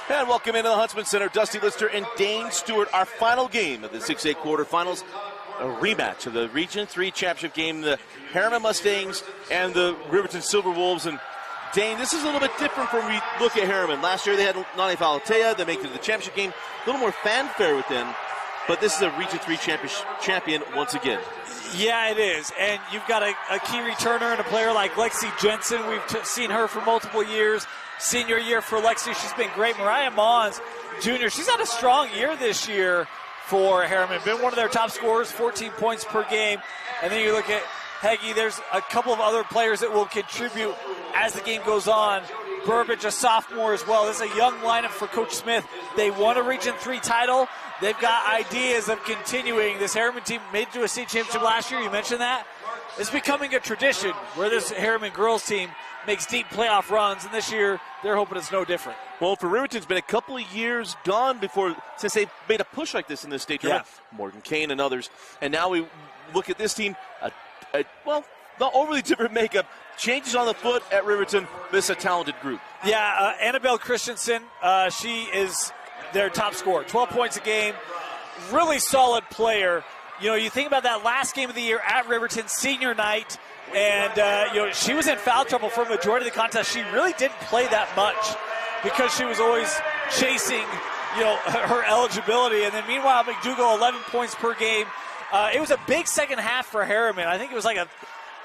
And welcome into the Huntsman Center, Dusty Lister and Dane Stewart, our final game of the 6A quarterfinals, a rematch of the Region 3 championship game, the Herriman Mustangs and the Riverton Silverwolves. And Dane, this is a little bit different from when we look at Herriman. Last year they had Nani Falatea, they make it to the championship game, a little more fanfare with them, but this is a Region 3 champion once again. Yeah, it is, and you've got a key returner and a player like Lexi Jensen. We've seen her for multiple years. Senior year for Lexi, she's been great. Mariah Mons, Jr., she's had a strong year this year for Herriman. Been one of their top scorers, 14 points per game. And then you look at Heggie, there's a couple of other players that will contribute as the game goes on. Burbage, a sophomore as well. This is a young lineup for Coach Smith. They won a Region 3 title. They've got ideas of continuing. This Herriman team made it to a state championship last year. You mentioned that. It's becoming a tradition where this Herriman girls team makes deep playoff runs, and this year they're hoping it's no different. Well, for Riverton, it's been a couple of years gone since they made a push like this in the state tournament. Yeah. Morgan Kane and others. And now we look at this team, not overly different makeup. Changes on the foot at Riverton. This is a talented group. Yeah, Annabelle Christensen, she is their top scorer. 12 points a game. Really solid player. You know, you think about that last game of the year at Riverton, senior night, and she was in foul trouble for a majority of the contest. She really didn't play that much because she was always chasing, her eligibility. And then meanwhile, McDougall, 11 points per game. It was a big second half for Herriman. I think it was like a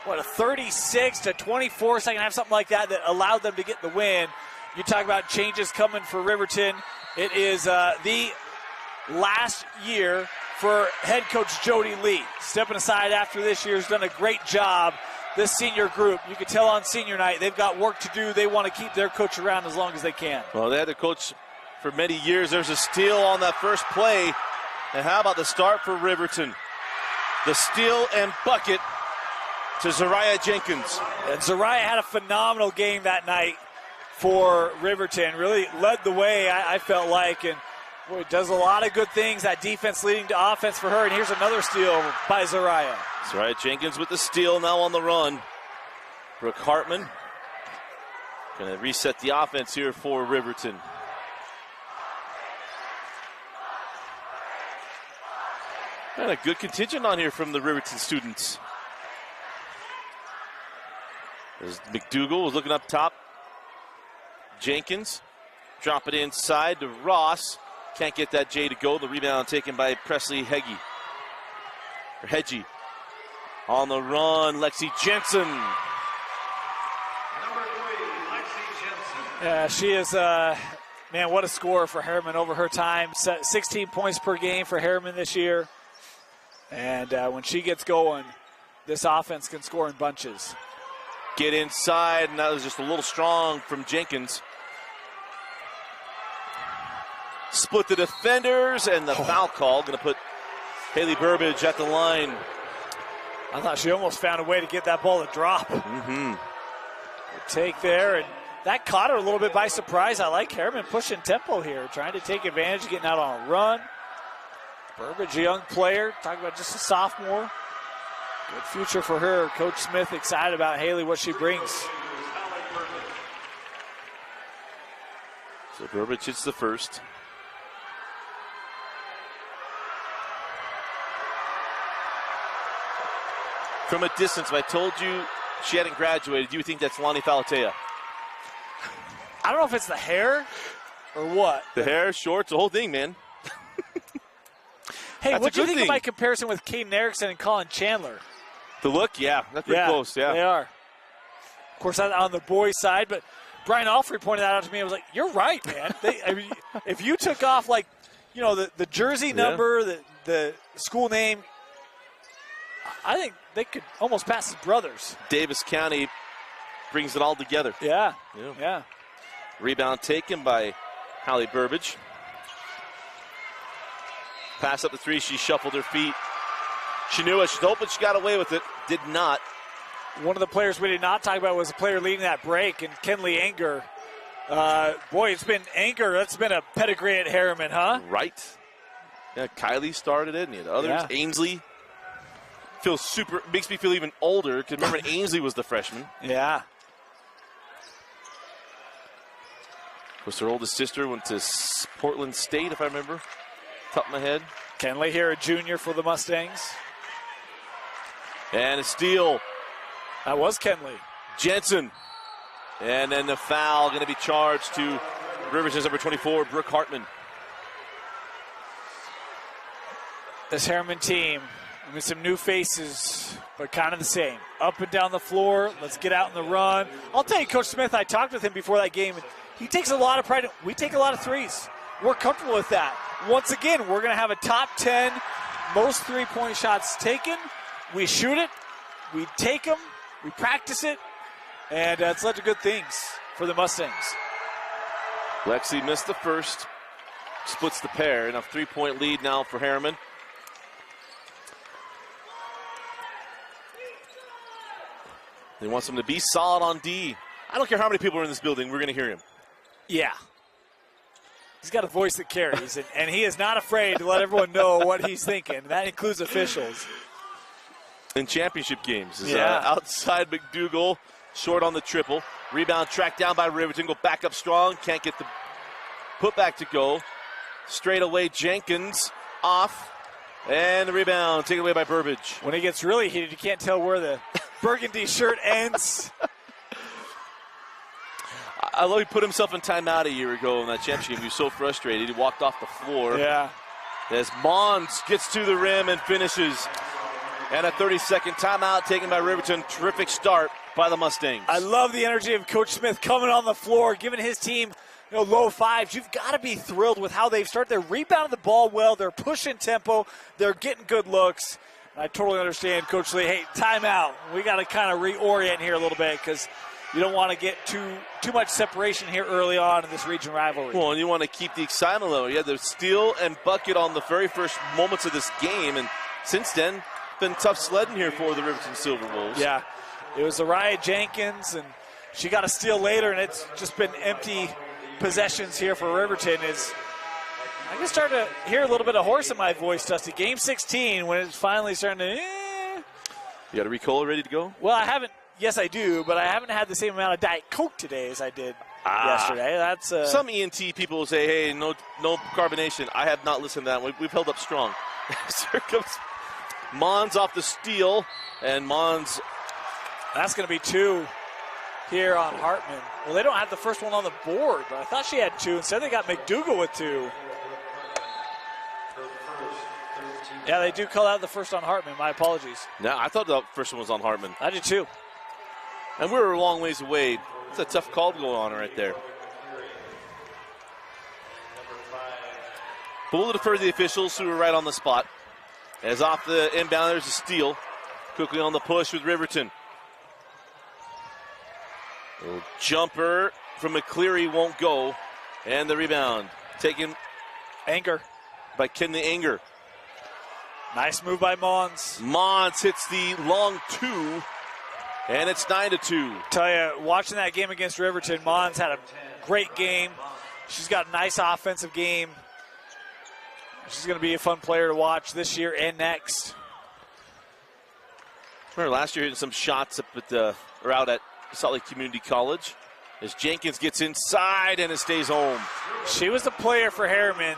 36-24 second half, something like that allowed them to get the win. You talk about changes coming for Riverton. It is the last year for head coach Jody Lee. Stepping aside after this year, has done a great job. This senior group, you can tell on senior night, they've got work to do. They want to keep their coach around as long as they can. Well, they had their coach for many years. There's a steal on that first play. And how about the start for Riverton? The steal and bucket to Zariah Jenkins. And Zariah had a phenomenal game that night for Riverton. Really led the way, I felt like, and boy, does a lot of good things. That defense leading to offense for her. And here's another steal by Zariah. Zariah Jenkins with the steal, now on the run. Brooke Hartman going to reset the offense here for Riverton. And a good contingent on here from the Riverton students. As McDougall was looking up top. Jenkins drop it inside to Ross. Can't get that J to go. The rebound taken by Presley Heggie. Or Hedgie. On the run, Lexi Jensen. Number 3, Lexi Jensen. Yeah, she is, man, what a scorer for Herriman over her time. 16 points per game for Herriman this year. And when she gets going, this offense can score in bunches. Get inside, and that was just a little strong from Jenkins. Split the defenders, and the foul call going to put Haley Burbage at the line. I thought she almost found a way to get that ball to drop. Mm-hmm. Take there, and that caught her a little bit by surprise. I like Herriman pushing tempo here, trying to take advantage, getting out on a run. Burbage, a young player, talking about just a sophomore. Good future for her. Coach Smith excited about Haley, what she brings. So Burbage hits the first. From a distance, if I told you she hadn't graduated, do you think that's Lonnie Falatea? I don't know if it's the hair or what. The hair, shorts, the whole thing, man. Hey, what do you think thing. of my comparison with Caden Erickson and Colin Chandler? The look, yeah, that's pretty close, yeah. They are. Of course, on the boys' side, but Brian Alfrey pointed that out to me. I was like, you're right, man. If you took off, the jersey number, the school name, I think they could almost pass as brothers. Davis County brings it all together. Yeah. Rebound taken by Hallie Burbage. Pass up the three, she shuffled her feet. She knew it, she's hoping she got away with it. Did not. One of the players we did not talk about was the player leading that break, and Kenley Anger. Boy, it's been Anger. That's been a pedigree at Herriman, huh? Right. Yeah, Kylie started it, and the others. Yeah. Ainsley. Makes me feel even older, because remember Ainsley was the freshman. Yeah. Of course, her oldest sister went to Portland State, if I remember, top of my head. Kenley here, a junior for the Mustangs. And a steal. That was Kenley. Jensen. And then the foul going to be charged to Riverton's number 24, Brooke Hartman. This Herriman team, with some new faces, but kind of the same. Up and down the floor, let's get out in the run. I'll tell you, Coach Smith, I talked with him before that game, and he takes a lot of pride. We take a lot of threes. We're comfortable with that. Once again, we're going to have a top 10 most three-point shots taken. We shoot it, we take them, we practice it, and it's led to good things for the Mustangs. Lexi missed the first, splits the pair, and a three-point lead now for Herriman. He wants them to be solid on D. I don't care how many people are in this building, we're going to hear him. Yeah. He's got a voice that carries, and he is not afraid to let everyone know what he's thinking. That includes officials. In championship games. Outside McDougal, short on the triple. Rebound tracked down by Riverton, go back up strong. Can't get the putback to go. Straight away, Jenkins off. And the rebound taken away by Burbage. When he gets really heated, you can't tell where the burgundy shirt ends. I love he put himself in timeout a year ago in that championship game. He was so frustrated. He walked off the floor. Yeah. As Mons gets to the rim and finishes. And a 30-second timeout taken by Riverton. Terrific start by the Mustangs. I love the energy of Coach Smith coming on the floor, giving his team low fives. You've got to be thrilled with how they've started. They're rebounding the ball well. They're pushing tempo. They're getting good looks. I totally understand, Coach Lee. Hey, timeout. We got to kind of reorient here a little bit because you don't want to get too much separation here early on in this region rivalry. Well, and you want to keep the excitement level. You had the steal and bucket on the very first moments of this game, and since then, been tough sledding here for the Riverton Silverwolves. Yeah, it was Araya Jenkins, and she got a steal later, and it's just been empty possessions here for Riverton. I can start to hear a little bit of horse in my voice, Dusty. Game 16, when it's finally starting to, You got a Ricola ready to go? Well, I haven't. Yes, I do, but I haven't had the same amount of Diet Coke today as I did yesterday. That's some ENT people will say, hey, no carbonation. I have not listened to that. We've held up strong. Here comes Mons off the steal, and Mons. That's going to be two here on Hartman. Well, they don't have the first one on the board, but I thought she had two. Instead, they got McDougal with two. Yeah, they do call out the first on Hartman. My apologies. No, I thought the first one was on Hartman. I did too. And we were a long ways away. It's a tough call to go on right there. But we'll defer to the officials who were right on the spot. As off the inbound, there's a steal. Quickly on the push with Riverton. A jumper from McCleary won't go. And the rebound taken Anger. by Kenley Anger. Nice move by Mons. Mons hits the long two, and it's 9-2. Tell you, watching that game against Riverton, Mons had a great game. She's got a nice offensive game. She's going to be a fun player to watch this year and next. Remember last year hitting some shots up at out at Salt Lake Community College. As Jenkins gets inside and it stays home. She was the player for Herriman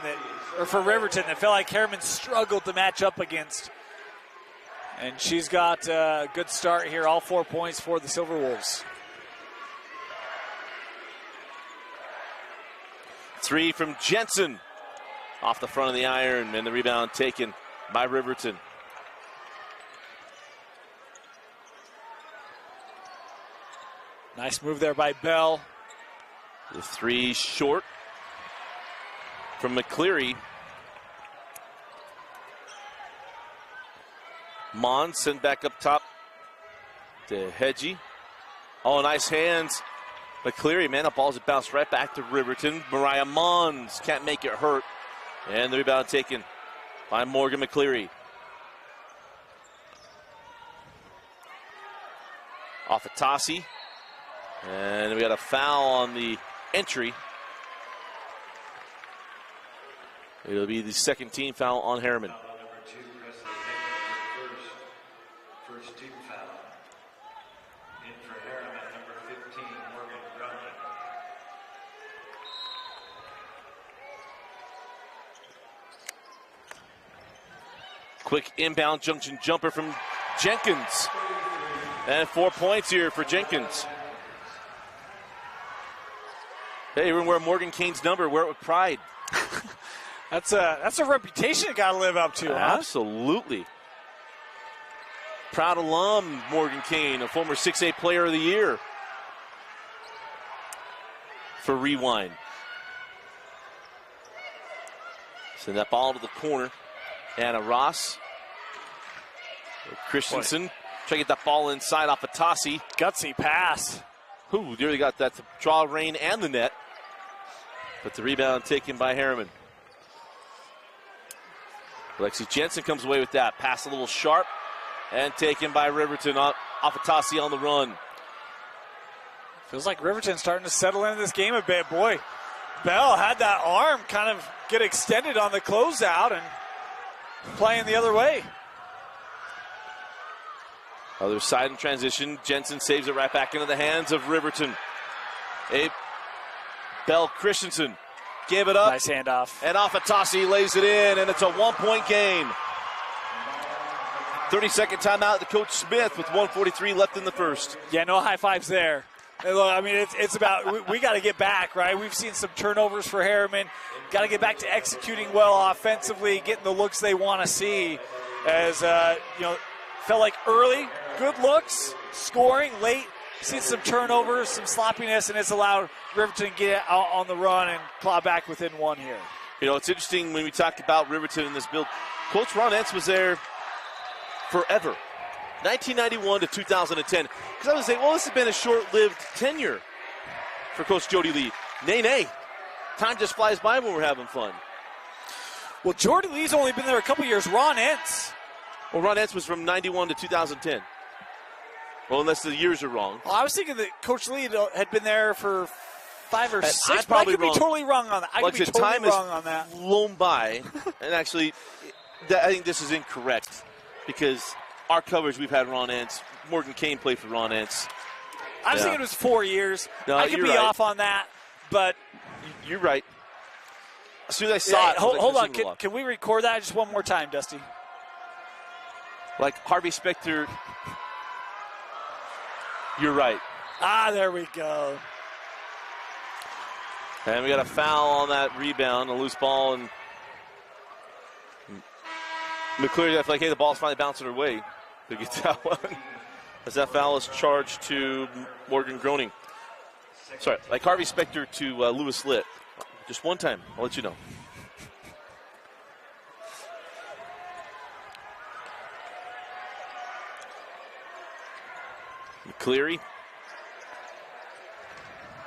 for Riverton that felt like Herriman struggled to match up against. And she's got a good start here, all 4 points for the Silverwolves. Three from Jensen. Off the front of the iron, and the rebound taken by Riverton. Nice move there by Bell. The three short from McCleary. Mons sent back up top to Hedgie. Oh, nice hands. McCleary, man, that ball's bounced right back to Riverton. Mariah Mons can't make it hurt. And the rebound taken by Morgan McCleary. Off of Tossie. And we got a foul on the entry. It'll be the second team foul on Herriman. Foul on number 2, Presley Higgins, first team foul. In for Herriman, number 15, Morgan Grundy. Quick inbound junction jumper from Jenkins. And 4 points here for Jenkins. Hey, you're going to wear Morgan Kane's number. Wear it with pride. That's a reputation you got to live up to, huh? Absolutely. Proud alum, Morgan Kane, a former 6A Player of the Year for Rewind. Send that ball to the corner. Anna Ross. Christensen. Try to get that ball inside off of Tassi. Gutsy pass. Ooh, nearly got that to draw rain and the net. But the rebound taken by Herriman. Lexi Jensen comes away with that. Pass a little sharp and taken by Riverton off of Tassi on the run. Feels like Riverton's starting to settle into this game a bit. Boy, Bell had that arm kind of get extended on the closeout and playing the other way. Other side in transition. Jensen saves it right back into the hands of Riverton. Bell Christensen gave it up. Nice handoff. And Tassi lays it in, and it's a 1-point game. 30-second timeout to Coach Smith with 1:43 left in the first. Yeah, no high fives there. And look, I mean, it's about, we got to get back, right? We've seen some turnovers for Herriman. Got to get back to executing well offensively, getting the looks they want to see. As, felt like early, good looks, scoring late, seen some turnovers, some sloppiness, and it's allowed Riverton to get out on the run and claw back within one here. You know, it's interesting when we talked about Riverton in this build. Coach Ron Entz was there forever, 1991 to 2010. Because I was saying, well, this has been a short-lived tenure for Coach Jody Lee. Nay. Time just flies by when we're having fun. Well, Jody Lee's only been there a couple years. Ron Entz. Well, Ron Entz was from 91 to 2010. Well, unless the years are wrong. Well, I was thinking that Coach Lee had been there for 5 or 6. I'm probably be totally wrong on that. I could be totally wrong on that. Time has flown by, and actually, I think this is incorrect because our coverage, we've had Ron Entz. Morgan Kane played for Ron Entz. I was thinking it was 4 years. No, I could be off on that, but you're right. As soon as I saw it, hold on. Can we record that just one more time, Dusty? Like Harvey Specter. You're right. There we go. And we got a foul on that rebound, a loose ball, and McCleary, I feel like, hey, the ball's finally bouncing her way to get that one. As that foul is charged to Morgan Groening. Sorry, like Harvey Specter to Lewis Litt. Just one time, I'll let you know. McCleary.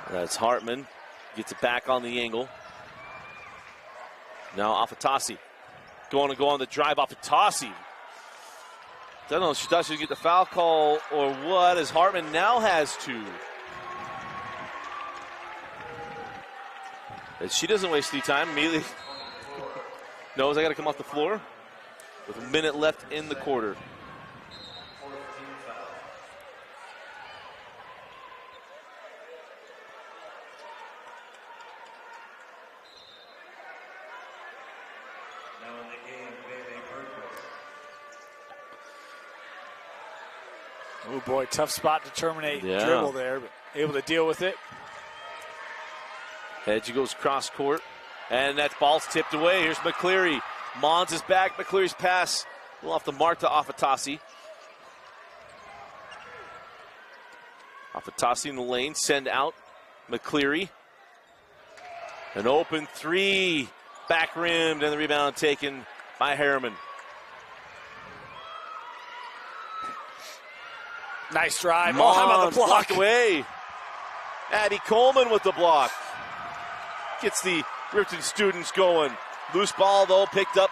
That's Hartman. Gets it back on the angle. Now off of Tassi. Going to go on the drive off of Tassi. Don't know if she thought she would get the foul call or what, as Hartman now has two. As she doesn't waste any time, immediately knows I got to come off the floor with a minute left in the quarter. Oh, boy, tough spot to terminate dribble there, but able to deal with it. Edge goes cross court, and that ball's tipped away. Here's McCleary. Mons is back. McCleary's pass a little off the mark to Tassi. Tassi in the lane, send out McCleary. An open three, back rimmed, and the rebound taken by Herriman. Nice drive. Mons, how about the block? Blocked away. Abby Coleman with the block. Gets the Riverton students going. Loose ball, though, picked up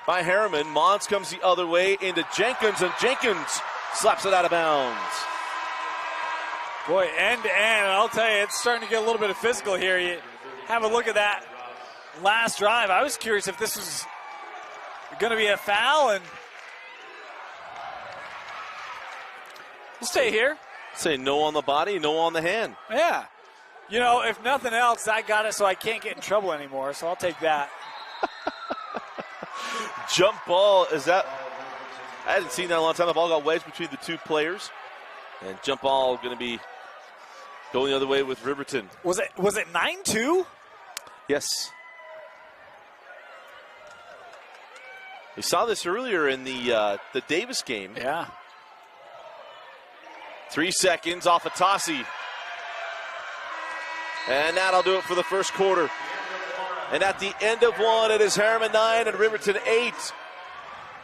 by Herriman. Mons comes the other way into Jenkins, and Jenkins slaps it out of bounds. Boy, end to end, I'll tell you, it's starting to get a little bit of physical here. You have a look at that last drive. I was curious if this was going to be a foul, and we'll stay here. Say no on the body, no on the hand. Yeah. You know, if nothing else, I got it so I can't get in trouble anymore, so I'll take that. Jump ball, is that? I hadn't seen that in a long time. The ball got wedged between the two players. And jump ball going to be going the other way with Riverton. Was it 9-2? Yes. We saw this earlier in the Davis game. Yeah. 3 seconds off of Tossi. And that'll do it for the first quarter. And at the end of one, it is Herriman 9 and Riverton 8.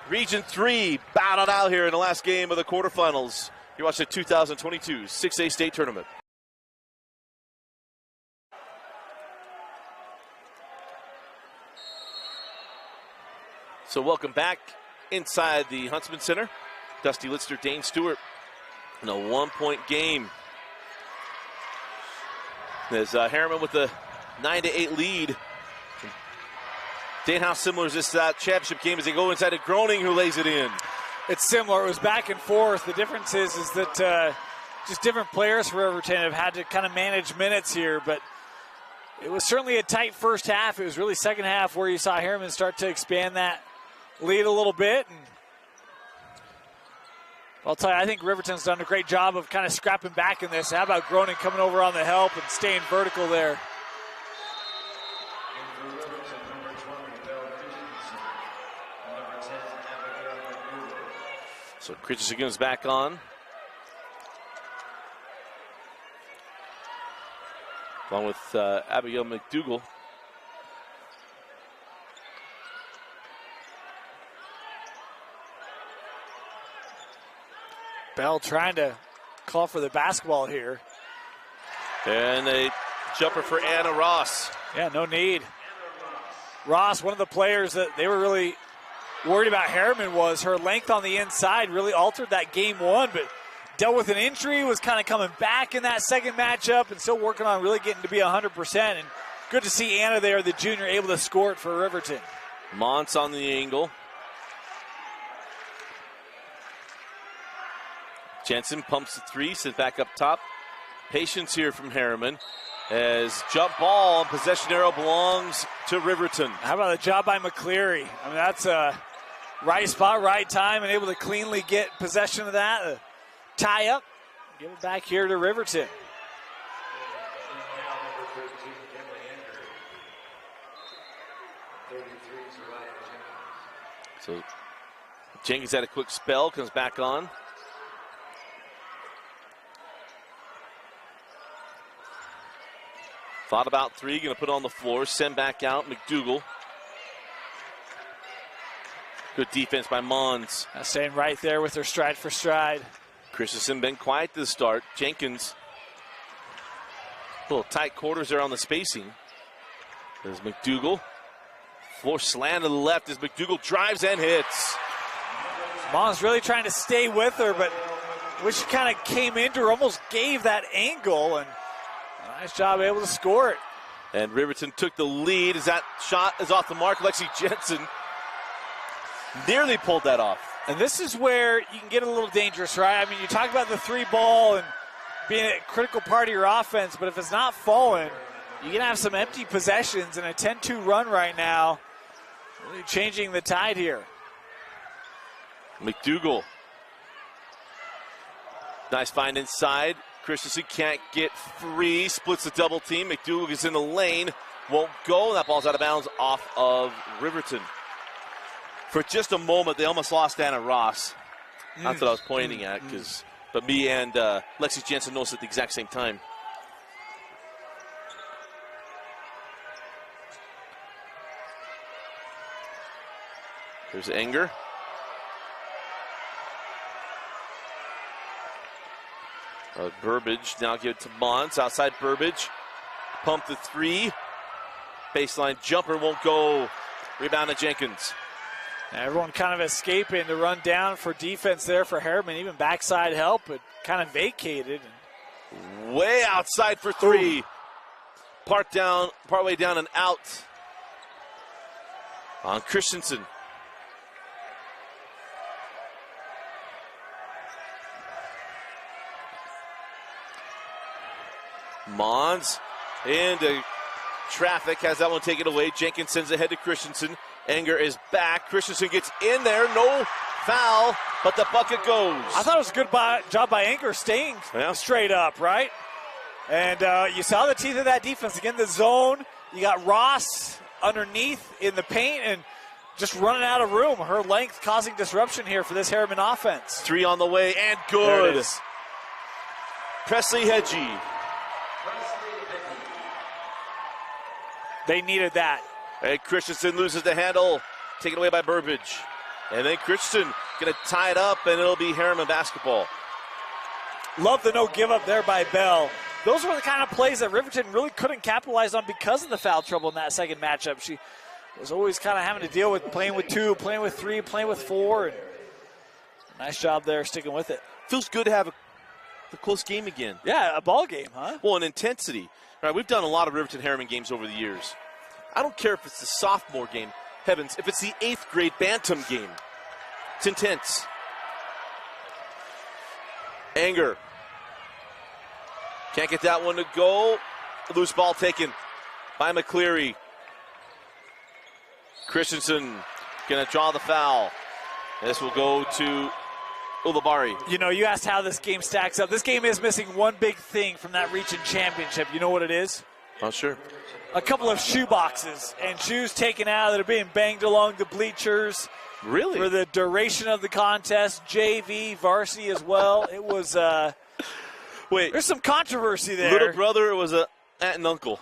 Region 3 battled out here in the last game of the quarterfinals. You're watching the 2022 6A state tournament. So welcome back inside the Huntsman Center. Dusty Lister, Dane Stewart in a 1-point game. There's Herriman with the 9-8 lead. Dane, how similar is this championship game as they go inside to Groening, who lays it in? It's similar. It was back and forth. The difference is that just different players for Riverton have had to kind of manage minutes here, but it was certainly a tight first half. It was really second half where you saw Herriman start to expand that lead a little bit. And I'll tell you, I think Riverton's done a great job of kind of scrapping back in this. How about Groening coming over on the help and staying vertical there? So Christensen goes back on. Along with Abigail McDougall. Bell trying to call for the basketball here. And a jumper for Anna Ross. Yeah, no need. Ross, one of the players that they were really worried about Herriman was her length on the inside really altered that game one, but dealt with an injury, was kind of coming back in that second matchup and still working on really getting to be 100%. And good to see Anna there, the junior, able to score it for Riverton. Mons on the angle. Jensen pumps the three, sits back up top. Patience here from Herriman as jump ball and possession arrow belongs to Riverton. How about the job by McCleary? I mean, that's a right spot, right time, and able to cleanly get possession of that. Tie up, give it back here to Riverton. So Jenkins had a quick spell, comes back on. Thought about three, going to put on the floor, send back out, McDougall. Good defense by Mons. Staying right there with her stride for stride. Christensen been quiet to the start. Jenkins, little tight quarters there on the spacing. There's McDougall. Floor slant to the left as McDougall drives and hits. Mons really trying to stay with her, but wish she kind of came into her, almost gave that angle, and nice job able to score it. And Riverton took the lead as that shot is off the mark. Lexi Jensen nearly pulled that off. And this is where you can get a little dangerous, right? I mean, you talk about the three ball and being a critical part of your offense, but if it's not falling, you're going to have some empty possessions, and a 10-2 run right now really changing the tide here. McDougall. Nice find inside. Christensen can't get free, splits the double team. McDougall gets in the lane, won't go. That ball's out of bounds off of Riverton. For just a moment, they almost lost Anna Ross. That's what I was pointing at, but me and Lexi Jensen noticed at the exact same time. There's Enger. Burbage now give it to Mons. Outside Burbage. Pump the three. Baseline jumper won't go. Rebound to Jenkins. Everyone kind of escaping to run down for defense there for Herriman. Even backside help, but kind of vacated. Way outside for three. Ooh. Partway down and out on Christensen. Mons into traffic, has that one taken away. Jenkins sends ahead to Christensen. Enger is back. Christensen gets in there. No foul, but the bucket goes. I thought it was a good job by Enger staying straight up, right? And you saw the teeth of that defense. Again, the zone. You got Ross underneath in the paint and just running out of room. Her length causing disruption here for this Herriman offense. 3 on the way, and good. There it is. Presley Hedgie. They needed that. And Christensen loses the handle, taken away by Burbage. And then Christensen going to tie it up, and it'll be Herriman basketball. Love the no give up there by Bell. Those were the kind of plays that Riverton really couldn't capitalize on because of the foul trouble in that second matchup. She was always kind of having to deal with playing with 2, playing with 3, playing with 4. And nice job there sticking with it. Feels good to have a close game again. Yeah, a ball game, huh? Well, an intensity. All right, we've done a lot of Riverton Herriman games over the years. I don't care if it's the sophomore game. Heavens, if it's the 8th grade Bantam game, it's intense. Enger. Can't get that one to go. Loose ball taken by McCleary. Christensen going to draw the foul. This will go to Ulibarri. You know, you asked how this game stacks up. This game is missing one big thing from that region championship. You know what it is? Not sure. A couple of shoe boxes and shoes taken out that are being banged along the bleachers. Really? For the duration of the contest, JV, varsity as well. It was, wait. There's some controversy there. Little brother, or was it aunt and uncle?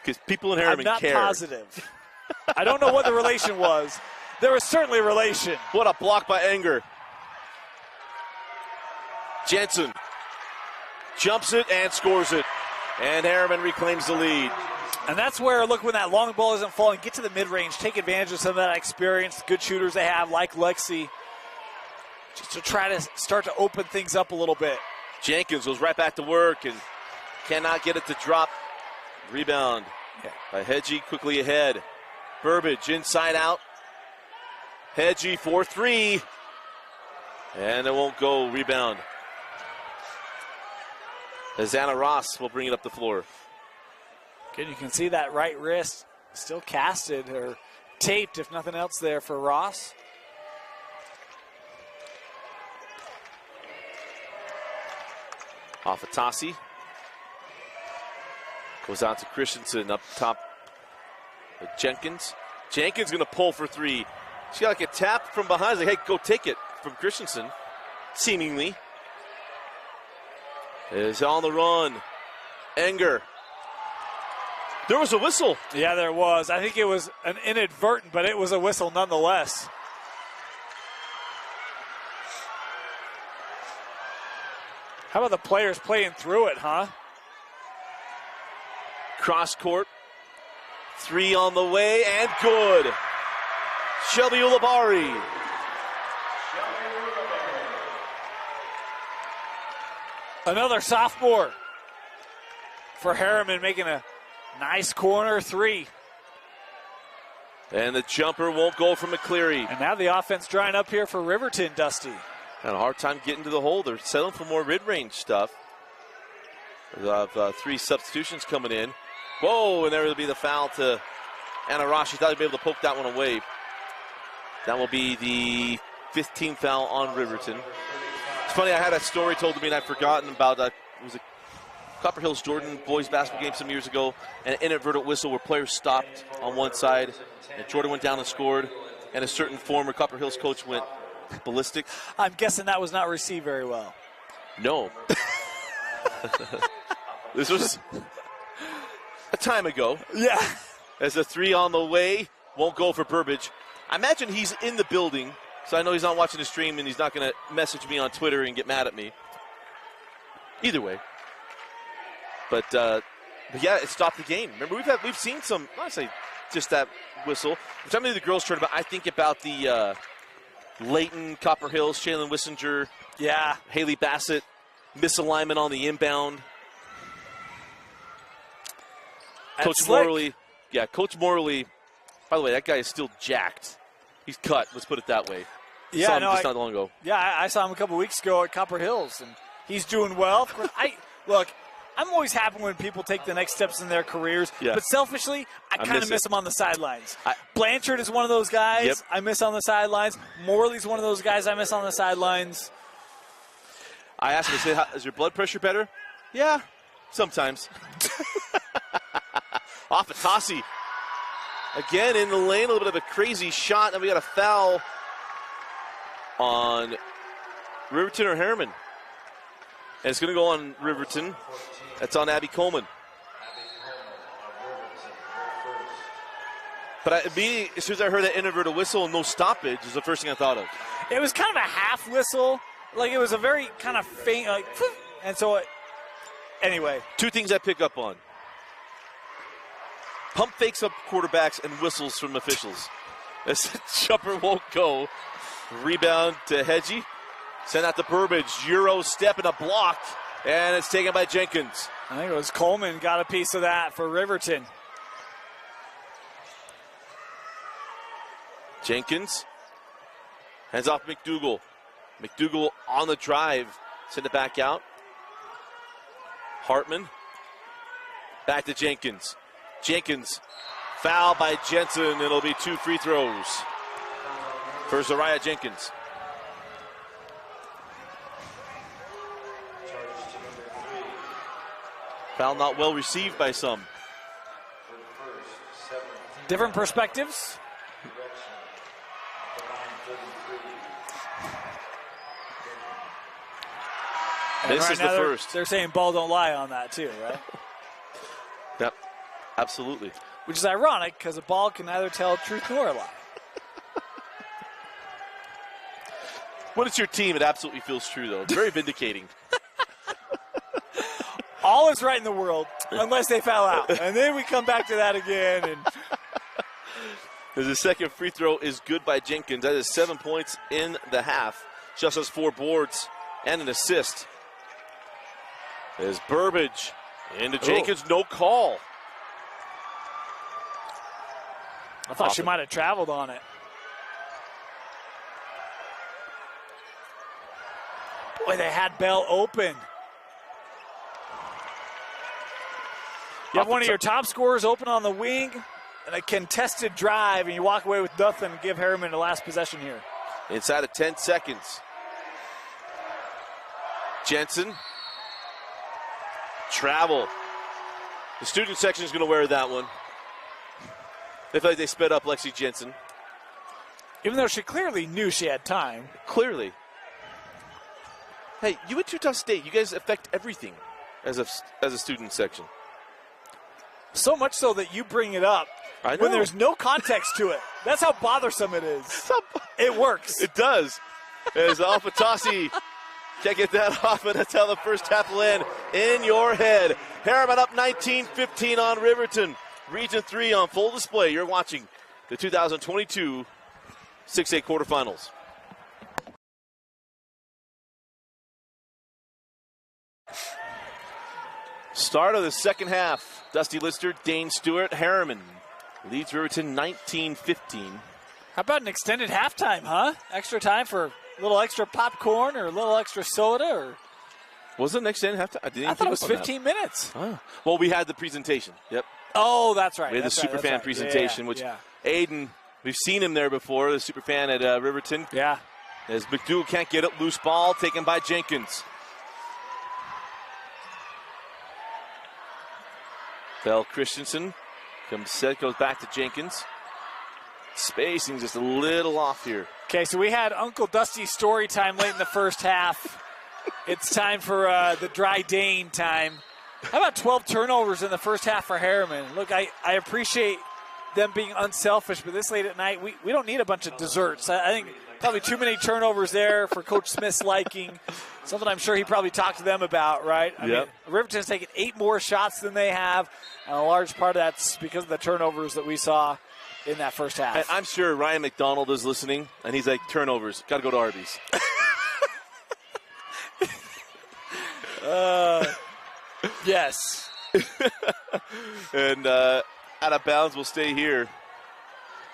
Because people in Herriman care. I'm not positive. I don't know what the relation was. There was certainly a relation. What a block by Enger. Jensen jumps it and scores it. And Herriman reclaims the lead. And that's where, look, when that long ball isn't falling, get to the mid-range, take advantage of some of that experience, good shooters they have, like Lexi, just to try to start to open things up a little bit. Jenkins goes right back to work and cannot get it to drop. Rebound by Hedgie, quickly ahead. Burbage inside out. Hedgie for 3. And it won't go. Rebound. Azana Ross will bring it up the floor. Again, you can see that right wrist still casted or taped, if nothing else, there for Ross. Off of Tassi. Goes out to Christensen up top with Jenkins. Jenkins going to pull for 3. She got like a tap from behind. Like, hey, go take it from Christensen, seemingly. Is on the run. Enger. There was a whistle. Yeah, there was. I think it was an inadvertent, but it was a whistle nonetheless. How about the players playing through it, huh? Cross court. 3 on the way, and good. Shelby Ulibarri. Another sophomore for Herriman, making a nice corner 3. And the jumper won't go from McCleary. And now the offense drying up here for Riverton, Dusty. Had a hard time getting to the hole. They're settling for more mid-range stuff. We'll have 3 substitutions coming in. Whoa, and there will be the foul to Anna Ross. She thought he'd be able to poke that one away. That will be the 15th foul on Riverton. It's funny, I had a story told to me and I'd forgotten about, it was a Copper Hills Jordan boys basketball game some years ago, and an inadvertent whistle where players stopped on one side, and Jordan went down and scored, and a certain former Copper Hills coach went ballistic. I'm guessing that was not received very well. No. This was a time ago. Yeah. As a 3 on the way, won't go for Burbage. I imagine he's in the building, so I know he's not watching the stream and he's not going to message me on Twitter and get mad at me. Either way. But yeah, it stopped the game. Remember, we've seen some, I want to say just that whistle. Every time I do the girls' tournament, I think about the Layton, Copper Hills, Shaylin Wissinger, Haley Bassett, misalignment on the inbound. Coach Morley, Coach Morley, by the way, that guy is still jacked. He's cut, let's put it that way. Yeah, saw him just not long ago. Yeah, I saw him a couple weeks ago at Copper Hills, and he's doing well. I I'm always happy when people take the next steps in their careers. Yeah. But selfishly, I kind of miss them on the sidelines. Blanchard is one of those guys I miss on the sidelines. Morley's one of those guys I miss on the sidelines. I asked him, I said, is your blood pressure better? Yeah, sometimes. Afatasi. Again in the lane, a little bit of a crazy shot, and we got a foul on Riverton or Herriman. And it's going to go on Riverton. That's on Abby Coleman. But as soon as I heard that inverted whistle and no stoppage, is the first thing I thought of. It was kind of a half whistle. Like, it was a very kind of faint, like, and so, anyway. Two things I pick up on. Pump fakes up quarterbacks and whistles from officials. This jumper won't go. Rebound to Hedgie. Send out to Burbage. Euro step and a block. And it's taken by Jenkins. I think it was Coleman got a piece of that for Riverton. Jenkins. Hands off McDougal. McDougal on the drive. Send it back out. Hartman. Back to Jenkins. Jenkins. Foul by Jensen. It'll be 2 free throws for Zariah Jenkins. Foul not well received by some. Different perspectives. This right is the now first. They're saying ball don't lie on that too, right? Yep, absolutely. Which is ironic because a ball can neither tell truth nor a lie. When it's your team, it absolutely feels true, though. It's very vindicating. All is right in the world unless they foul out. And then we come back to that again. And the second free throw is good by Jenkins. That is 7 points in the half. Just has 4 boards and an assist. There's Burbage into Jenkins. No call. I thought she might have traveled on it. Boy, they had Bell open. You have one of your top scorers open on the wing and a contested drive, and you walk away with nothing and give Herriman the last possession here. Inside of 10 seconds. Jensen. Travel. The student section is going to wear that one. They feel like they sped up Lexi Jensen. Even though she clearly knew she had time. Clearly. Hey, you at Utah State, you guys affect everything as a student section. So much so that you bring it up when there's no context to it. That's how bothersome it is. It works. It does. As Alfatasi can't get that off, and that's how the first half will end in your head. Herriman up 19-15 on Riverton. Region 3 on full display. You're watching the 2022 6A quarterfinals. Start of the second half. Dusty Lister, Dane Stewart, Herriman leads Riverton 19-15. How about an extended halftime, huh? Extra time for a little extra popcorn or a little extra soda? Or Was it next halftime? I thought it was 15 minutes. Oh. Well, we had the presentation. Yep. Oh, that's right. We had the Superfan presentation, which Aiden, we've seen him there before, the Superfan at Riverton. Yeah. As McDougal can't get it, loose ball taken by Jenkins. Bell Christensen goes back to Jenkins. Spacing just a little off here. Okay, so we had Uncle Dusty's story time late in the first half. It's time for the dry Dane time. How about 12 turnovers in the first half for Herriman? Look, I appreciate them being unselfish, but this late at night, we don't need a bunch of desserts. I think probably too many turnovers there for Coach Smith's liking. Something I'm sure he probably talked to them about, right? I mean, Riverton's taken 8 more shots than they have, and a large part of that's because of the turnovers that we saw in that first half. And I'm sure Ryan McDonald is listening, and he's like, turnovers, got to go to Arby's. Yes. And out of bounds will stay here.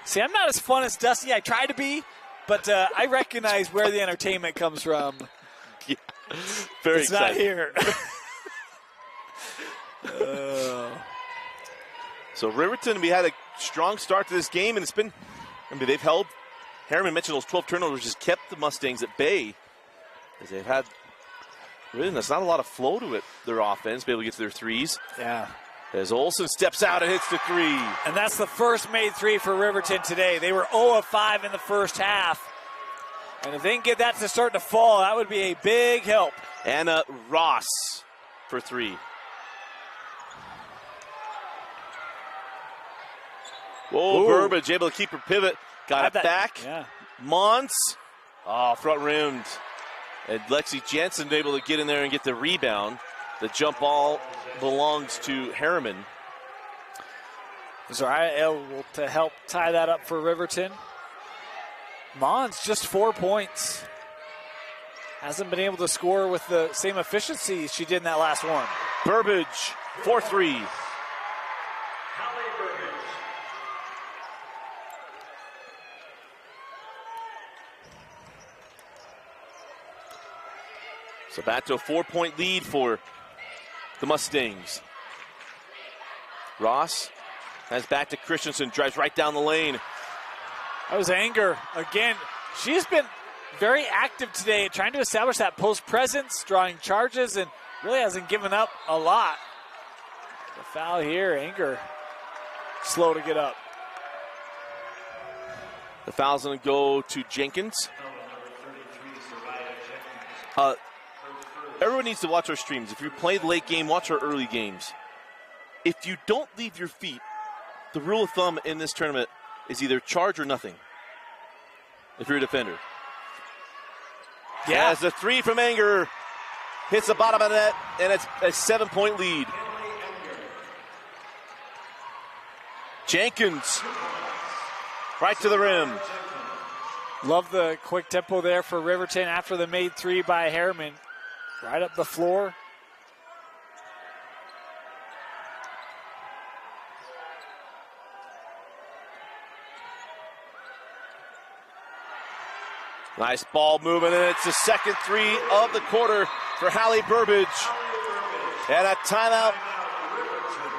See, I'm not as fun as Dusty. I try to be, but I recognize where the entertainment comes from. Yeah. Very it's exciting. not here. So Riverton, we had a strong start to this game, and it's been, they've held, Herriman mentioned those 12 turnovers just kept the Mustangs at bay, as they've had, really, there's not a lot of flow to it, their offense, be able to get to their threes. Yeah. As Olsen steps out and hits the three. And that's the first made three for Riverton today. They were 0 of 5 in the first half. And if they can get that to start to fall, that would be a big help. And Ross for three. Whoa, Ooh. Burbage able to keep her pivot. Got it back. Yeah. Mons. Oh, front rimmed. And Lexi Jensen able to get in there and get the rebound. The jump ball belongs to Herriman. Zariah able to help tie that up for Riverton. Mons just 4 points. Hasn't been able to score with the same efficiency she did in that last one. Burbage, 4-3. So back to a 4-point lead for the Mustangs. Ross has back to Christensen, drives right down the lane. That was Anger. Again, she's been very active today, trying to establish that post presence, drawing charges, and really hasn't given up a lot. The foul here, Anger slow to get up. The foul's going to go to Jenkins. Everyone needs to watch our streams. If you play the late game, watch our early games. If you don't leave your feet, the rule of thumb in this tournament is either charge or nothing, if you're a defender. Yeah. As the three from Anger hits the bottom of the net, and it's a 7-point lead. Jenkins, right to the rim. Love the quick tempo there for Riverton after the made three by Herriman. Right up the floor. Nice ball movement, and it's the second three of the quarter for Hallie Burbage. And a timeout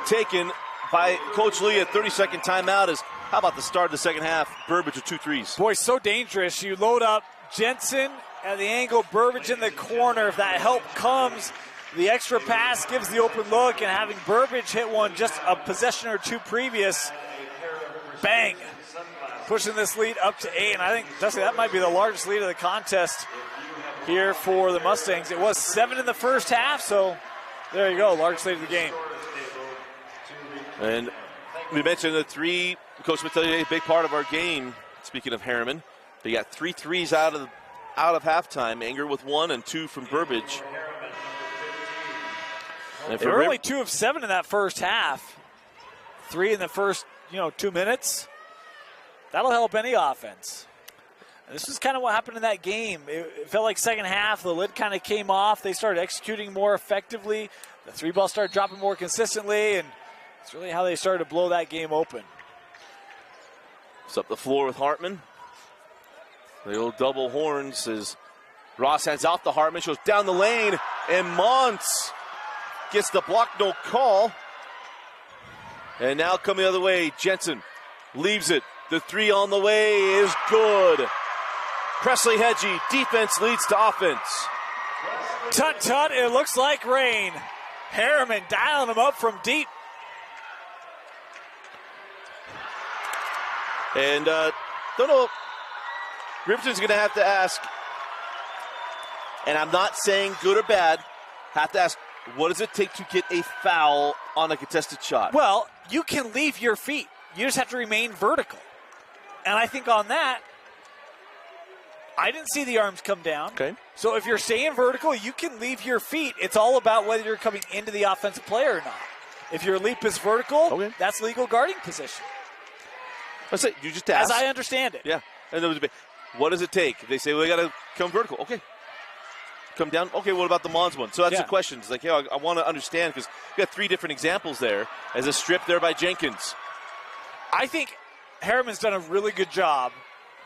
taken by Coach Lee. A 30-second timeout is, how about the start of the second half? Burbage with 2 threes. Boy, so dangerous. You load up Jensen at the angle, Burbage in the corner. If that help comes, the extra pass gives the open look, and having Burbage hit one just a possession or two previous, bang, pushing this lead up to 8. And I think, Dusty, that might be the largest lead of the contest here for the Mustangs. It was 7 in the first half, so there you go, largest lead of the game. And we mentioned the three, Coach will tell you, a big part of our game. Speaking of Herriman, they got 3 threes out of halftime. Anger with 1 and 2 from Burbage. And they were only 2 of 7 in that first half. 3 in the first, 2 minutes. That'll help any offense. And this is kind of what happened in that game. It felt like second half, the lid kind of came off. They started executing more effectively. The 3-ball started dropping more consistently, and it's really how they started to blow that game open. It's up the floor with Hartman. The old double horns as Ross hands off to Hartman, shows down the lane, and Mons gets the block, no call. And now coming the other way, Jensen leaves it. The 3 on the way is good. Presley Hedgie, defense leads to offense. Tut, it looks like rain. Herriman dialing him up from deep. And don't know, Riverton's going to have to ask, and I'm not saying good or bad, have to ask, what does it take to get a foul on a contested shot? Well, you can leave your feet. You just have to remain vertical. And I think on that, I didn't see the arms come down. Okay. So if you're staying vertical, you can leave your feet. It's all about whether you're coming into the offensive player or not. If your leap is vertical, that's legal guarding position. That's it. You just ask. As I understand it. Yeah. And there was a bit, what does it take? They say, well, they got to come vertical. Okay. Come down. Okay, what about the Mons one? So that's the question. It's like, I want to understand, because we got 3 different examples there as a strip there by Jenkins. I think Herriman's done a really good job,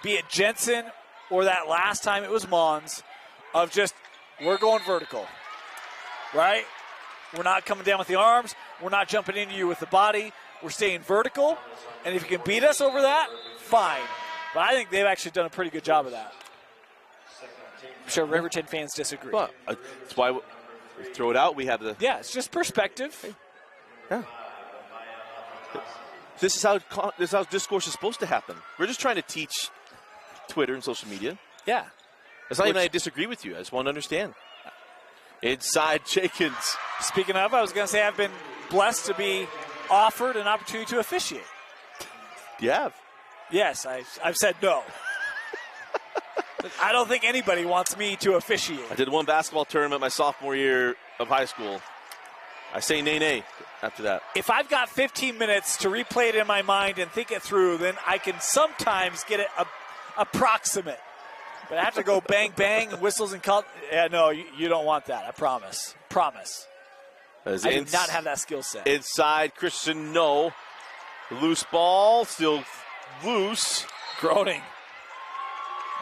be it Jensen or that last time it was Mons, of just, we're going vertical, right? We're not coming down with the arms. We're not jumping into you with the body. We're staying vertical. And if you can beat us over that, fine. But I think they've actually done a pretty good job of that. I'm sure Riverton fans disagree. Well, that's why we throw it out. We have the. Yeah, it's just perspective. Yeah. This is how discourse is supposed to happen. We're just trying to teach Twitter and social media. Yeah. It's not even I disagree with you. I just want to understand. Inside Jenkins. Speaking of, I was going to say I've been blessed to be offered an opportunity to officiate. You have? Yes, I've said no. I don't think anybody wants me to officiate. I did one basketball tournament my sophomore year of high school. I say nay after that. If I've got 15 minutes to replay it in my mind and think it through, then I can sometimes get it approximate. But I have to go bang, bang, and whistles and call. Yeah, no, you don't want that. I promise. Promise. I do not have that skill set. Inside, Christian, no. Loose ball, still loose. Groaning.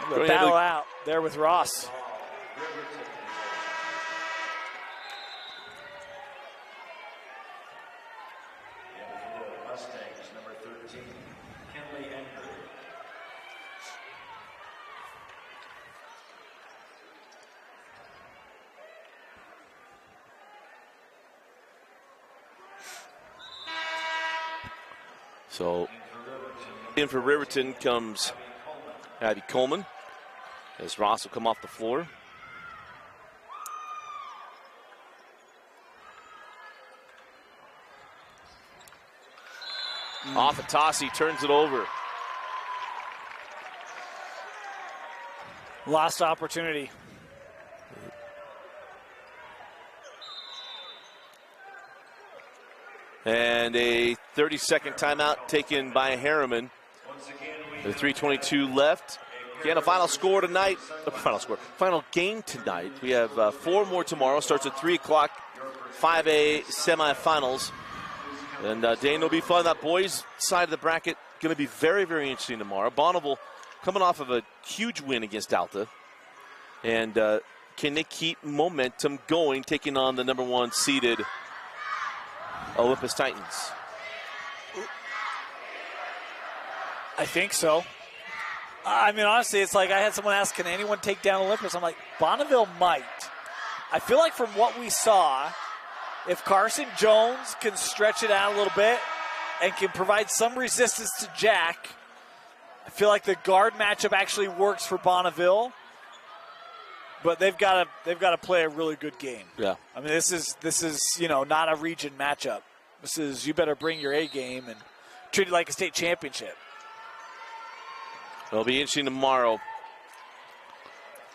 Battle out there with Ross. Mustangs, number 13, Kenley Enker. So, in for Riverton comes Abby Coleman as Ross will come off the floor. Off a toss, he turns it over. Lost opportunity. And a 30-second timeout taken by Herriman. With 3:22 left. Again, a final score tonight. Final game tonight. We have 4 more tomorrow. Starts at 3 o'clock. 5A semifinals. And Dane, will be fun. That boys' side of the bracket going to be very, very interesting tomorrow. Bonneville coming off of a huge win against Alta. And can they keep momentum going, taking on the number 1 seeded Olympus Titans? I think so. I mean, honestly, it's like I had someone ask, can anyone take down Olympus? I'm like, Bonneville might. I feel like from what we saw, if Carson Jones can stretch it out a little bit and can provide some resistance to Jack, I feel like the guard matchup actually works for Bonneville. But they've got to play a really good game. Yeah. I mean, this is not a region matchup. This is, you better bring your A game and treat it like a state championship. It'll be interesting tomorrow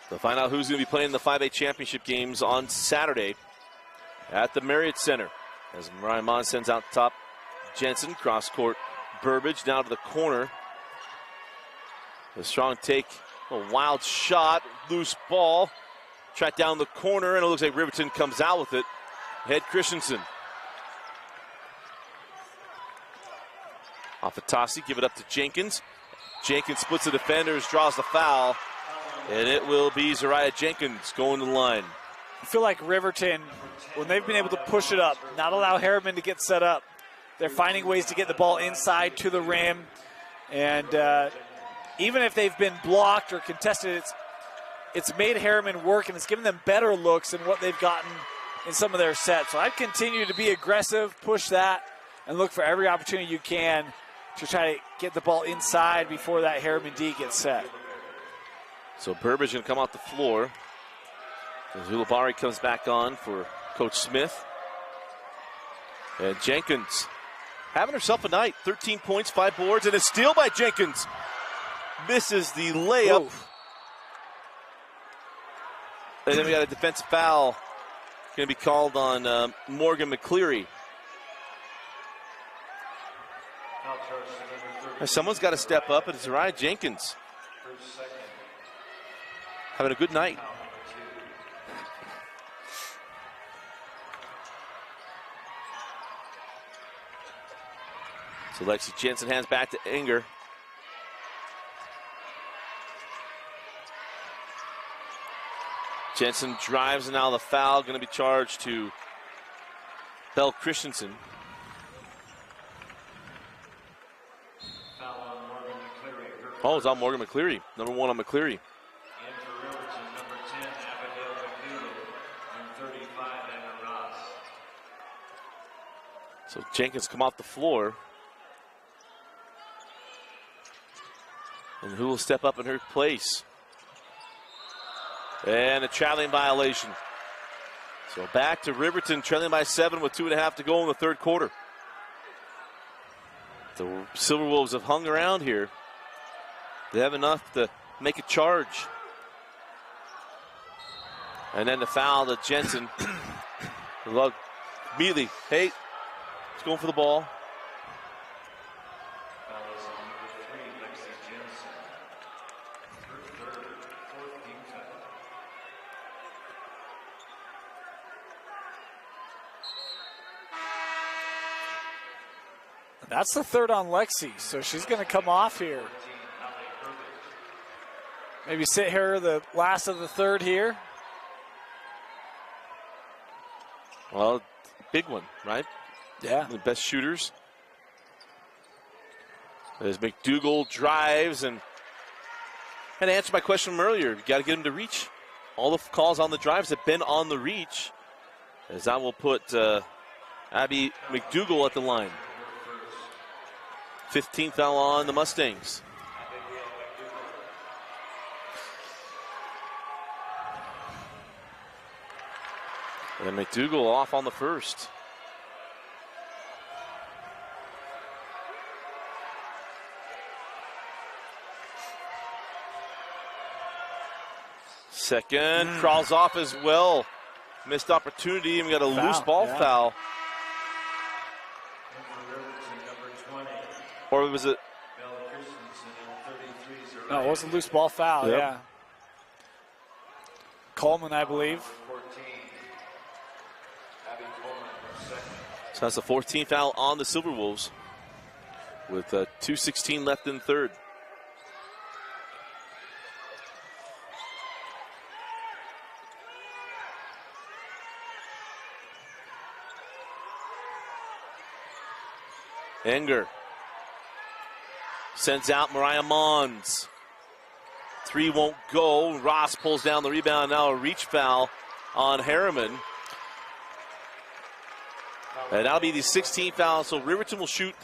to find out who's going to be playing the 5A championship games on Saturday at the Marriott Center. As Ryan Mon sends out the top, Jensen, cross court, Burbage down to the corner. A strong take, a wild shot, loose ball, tracked down the corner, and it looks like Riverton comes out with it. Head Christensen. Off of Tossi, give it up to Jenkins. Jenkins splits the defenders, draws the foul, and it will be Zariah Jenkins going to the line. I feel like Riverton, when they've been able to push it up, not allow Herriman to get set up, they're finding ways to get the ball inside to the rim. And even if they've been blocked or contested, it's made Herriman work, and it's given them better looks than what they've gotten in some of their sets. So I'd continue to be aggressive, push that, and look for every opportunity you can to try to get the ball inside before that Herriman D gets set. So Burbage going to come off the floor. Zulabari comes back on for Coach Smith. And Jenkins having herself a night. 13 points, 5 boards, and a steal by Jenkins. Misses the layup. Oof. And then we got a defensive foul going to be called on Morgan McCleary. Someone's got to step up, and it's Zariah Jenkins. Having a good night. So Lexi Jensen hands back to Enger. Jensen drives, and now the foul going to be charged to Bell Christensen. Foul on Morgan McCleary. Her Oh, it's on Morgan McCleary. Number 1 on McCleary. in for Riverton, number 10, Abigail McDougall. And 35, Anna Ross. So Jenkins come off the floor. And who will step up in her place? And a traveling violation. So back to Riverton, trailing by 7 with 2.5 to go in the third quarter. The Silverwolves have hung around here. They have enough to make a charge. And then the foul to Jensen. Immediately, hey, he's going for the ball. Foul is on number 3, Lexi Jensen. Her third, 4th team foul. That's the third on Lexi, so she's going to come off here. Maybe sit her the last of the third here. Well, big one, right? Yeah. The best shooters. As McDougall drives and had to answer my question from earlier. You got to get him to reach. All the calls on the drives have been on the reach. As that will put Abby McDougall at the line. 15th foul on the Mustangs. And McDougall off on the first. Second, crawls off as well. Missed opportunity, and we got a loose ball foul. Or was it? No, it was a loose ball foul, Yep. yeah. Coleman, I believe. So that's the 14th foul on the Silverwolves with 2:16 left in the third. Enger sends out Mariah Mons. 3 won't go. Ross pulls down the rebound. Now a reach foul on Herriman. And that'll be the 16th foul. So Riverton will shoot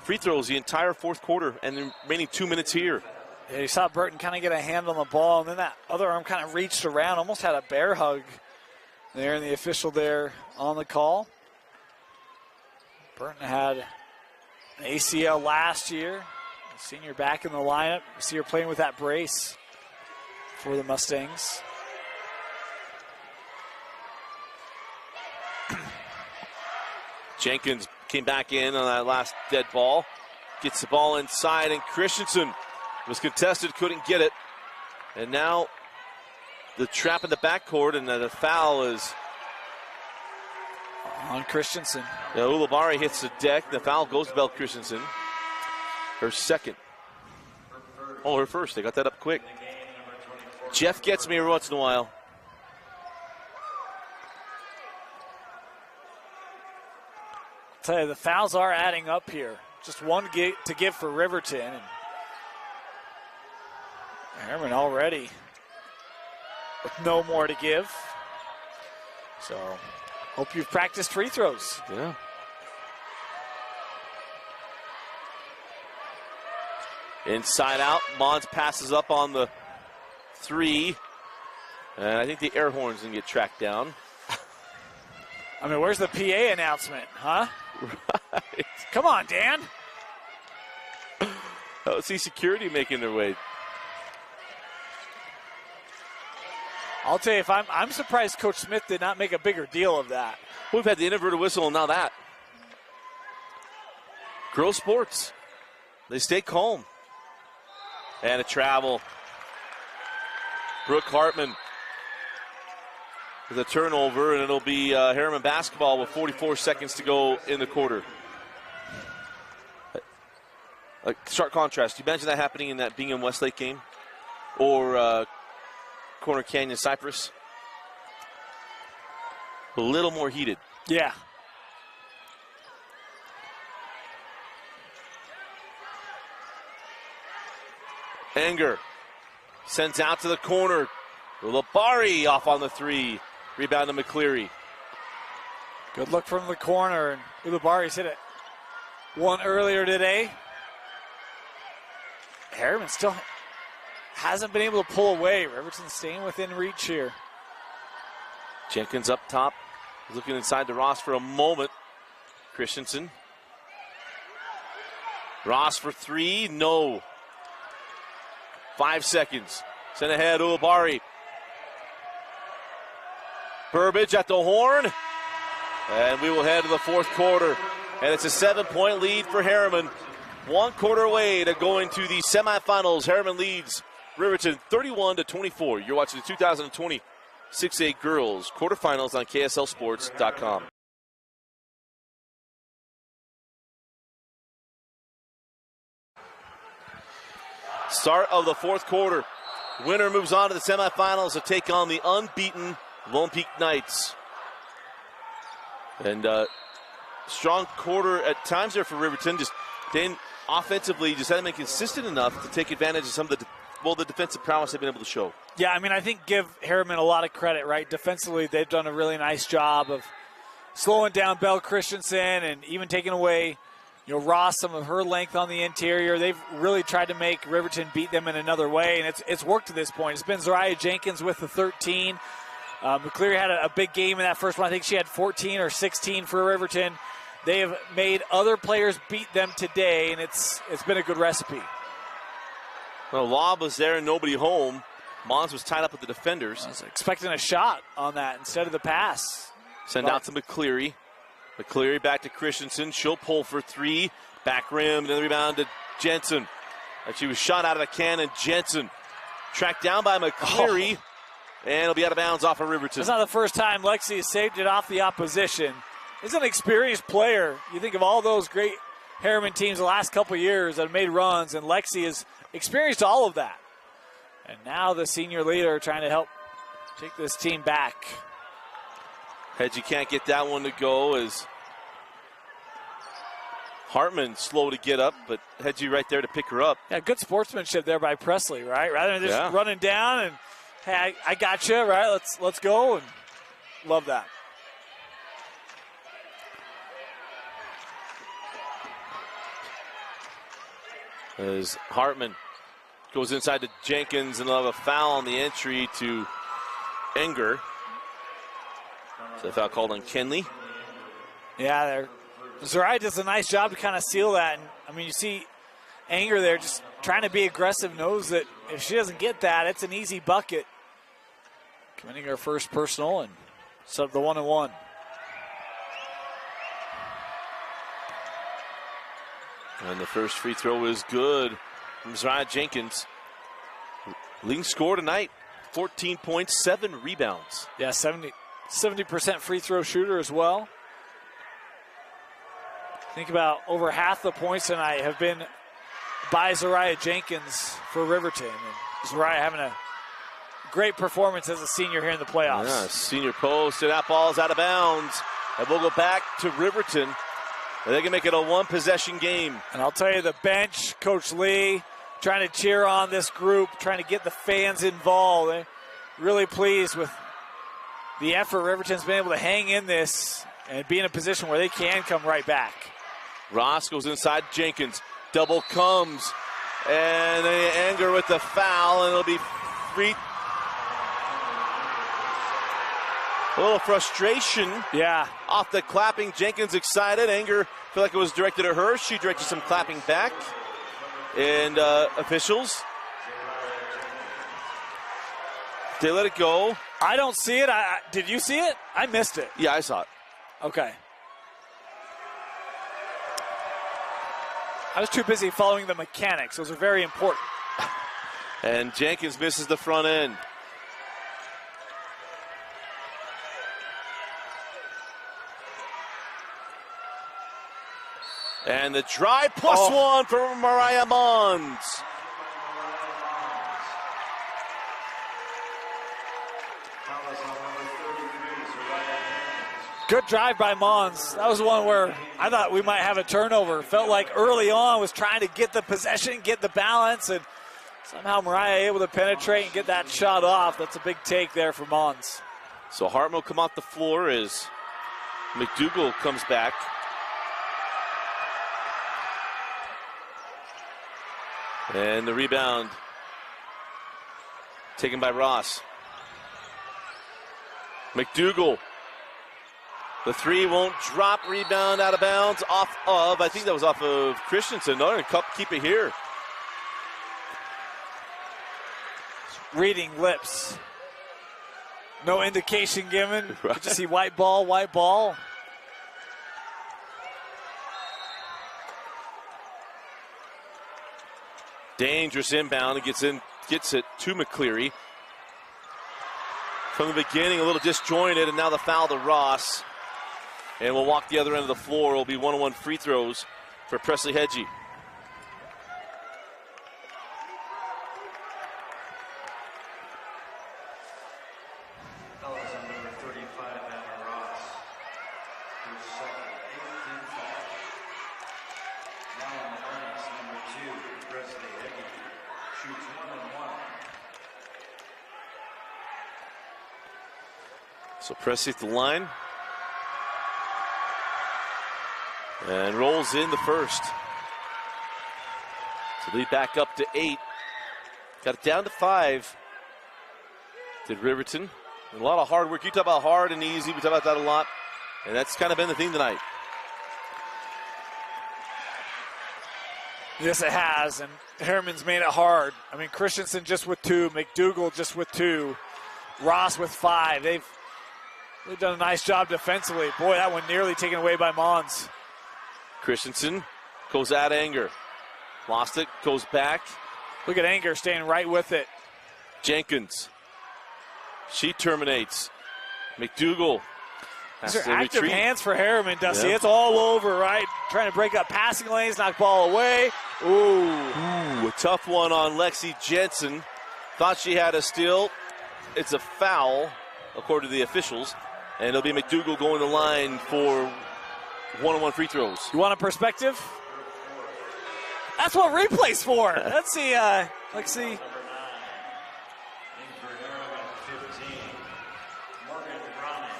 free throws the entire fourth quarter and the remaining 2 minutes here. Yeah, you saw Burton kind of get a hand on the ball, and then that other arm kind of reached around, almost had a bear hug there, and the official there on the call. Burton had an ACL last year. Senior back in the lineup. You see her playing with that brace for the Mustangs. Jenkins came back in on that last dead ball. Gets the ball inside, and Christensen was contested, couldn't get it. And now the trap in the backcourt, and the foul is on Christensen. Yeah, Ulibarri hits the deck. The foul goes to Bell Christensen. Her second. Oh, her first. They got that up quick. Jeff gets me every once in a while. I'll tell you, the fouls are adding up here. Just one to give for Riverton. And Herriman already with no more to give. So, hope you've practiced free throws. Yeah. Inside out, Mons passes up on the 3. And I think the air horn's going to get tracked down. I mean, where's the PA announcement, huh? Right. Come on, Dan. I see security making their way. I'll tell you, I'm surprised Coach Smith did not make a bigger deal of that. We've had the inverted whistle, and now that. Girls sports. They stay calm. And a travel. Brooke Hartman with a turnover, and it'll be Herriman basketball with 44 seconds to go in the quarter. A stark contrast. You imagine that happening in that Bingham Westlake game? Or Corner Canyon Cypress? A little more heated. Yeah. Anger sends out to the corner. Ulabari off on the three. Rebound to McCleary. Good look from the corner, and Ulabari's hit it one earlier today. Herriman still hasn't been able to pull away. Riverton staying within reach here. Jenkins up top, looking inside to Ross for a moment. Christensen. Ross for three, no. 5 seconds. Sent ahead, Ulabari. Burbage at the horn. And we will head to the fourth quarter. And it's a 7-point lead for Herriman. 1 quarter away to go into the semifinals. Herriman leads Riverton 31-24. You're watching the 2020 6A Girls Quarterfinals on KSLSports.com. Start of the fourth quarter. Winner moves on to the semifinals to take on the unbeaten Lone Peak Knights. And strong quarter at times there for Riverton. Just then offensively just hasn't been consistent enough to take advantage of some of the defensive prowess they've been able to show. Yeah, I mean, I think give Herriman a lot of credit, right? Defensively, they've done a really nice job of slowing down Belle Christensen and even taking away, Ross, some of her length on the interior. They've really tried to make Riverton beat them in another way, and it's worked to this point. It's been Zariah Jenkins with the 13. McCleary had a big game in that first one. I think she had 14 or 16 for Riverton. They have made other players beat them today, and it's been a good recipe. Well, lob was there and nobody home. Mons was tied up with the defenders. I was expecting a shot on that instead of the pass. Send out to McCleary. McCleary back to Christensen. She'll pull for three. Back rim, and then the rebound to Jensen. And she was shot out of the cannon. Jensen tracked down by McCleary. And it'll be out of bounds off of Riverton. It's not the first time Lexi has saved it off the opposition. He's an experienced player. You think of all those great Herriman teams the last couple of years that have made runs, and Lexi has experienced all of that. And now the senior leader trying to help take this team back. Hedgie can't get that one to go as Hartman slow to get up, but Hedgie right there to pick her up. Yeah, good sportsmanship there by Presley, right? Rather than just running down and, hey, I got you, right? Let's go, and love that. As Hartman goes inside to Jenkins, and they'll have a foul on the entry to Enger. So a foul called on Kenley. Yeah, Zariah does a nice job to kind of seal that. And, I mean, you see Enger there just trying to be aggressive, knows that if she doesn't get that, it's an easy bucket. Committing her first personal and set up the 1-and-1. And the first free throw is good from Zariah Jenkins. Leading score tonight, 14 points, 7 rebounds. Yeah, 70% free throw shooter as well. Think about over half the points tonight have been by Zariah Jenkins for Riverton. And Zariah having a great performance as a senior here in the playoffs. Yeah, senior post, and that ball's out of bounds. And we'll go back to Riverton. And they can make it a one-possession game. And I'll tell you, the bench, Coach Lee, trying to cheer on this group, trying to get the fans involved. They're really pleased with the effort Riverton's been able to hang in this and be in a position where they can come right back. Ross goes inside Jenkins. Double comes. And Anger with the foul, and it'll be free. A little frustration. Yeah. Off the clapping. Jenkins excited. Anger feel like it was directed at her. She directed some clapping back. And officials, they let it go. I don't see it. Did you see it? I missed it. Yeah, I saw it. Okay. I was too busy following the mechanics. Those are very important. And Jenkins misses the front end. And the drive plus one for Mariah Mons. Good drive by Mons. That was one where I thought we might have a turnover. Felt like early on was trying to get the possession, get the balance, and Somehow Mariah able to penetrate and get that shot off. That's a big take there for Mons. So Hartman will come off the floor as McDougal comes back. And the rebound taken by Ross. McDougal. The three won't drop. Rebound out of bounds off of, I think that was off of Christensen. No, and keep it here. Reading lips. No indication given. Right. You just see white ball, white ball. Dangerous inbound. It gets it to McCleary. From the beginning, a little disjointed, and now the foul to Ross. And we'll walk the other end of the floor. It'll be 1-on-1 free throws for Presley Hedgie. Fellas on number 35, Anna Ross. Her second, 18 foul. Now on the Onyx, number 2, Presley Hickey. Shoots 1-on-1. So Presley at the line. And rolls in the first. To lead back up to 8. Got it down to 5. Did Riverton. A lot of hard work. You talk about hard and easy. We talk about that a lot. And that's kind of been the theme tonight. Yes, it has. And Herriman's made it hard. I mean, Christensen just with 2. McDougal just with 2. Ross with 5. They've done a nice job defensively. Boy, that one nearly taken away by Mons. Christensen goes at Anger. Lost it, goes back. Look at Anger staying right with it. Jenkins. She terminates. McDougal. These are active hands for Herriman, Dusty. Yeah. It's all over, right? Trying to break up passing lanes, knock ball away. Ooh. A tough one on Lexi Jensen. Thought she had a steal. It's a foul, according to the officials. And it'll be McDougal going to the line for 1-on-1 free throws. You want a perspective? That's what replay's for. Let's see. Let's see. Number 9. In for Herriman, 15. Morgan Browning.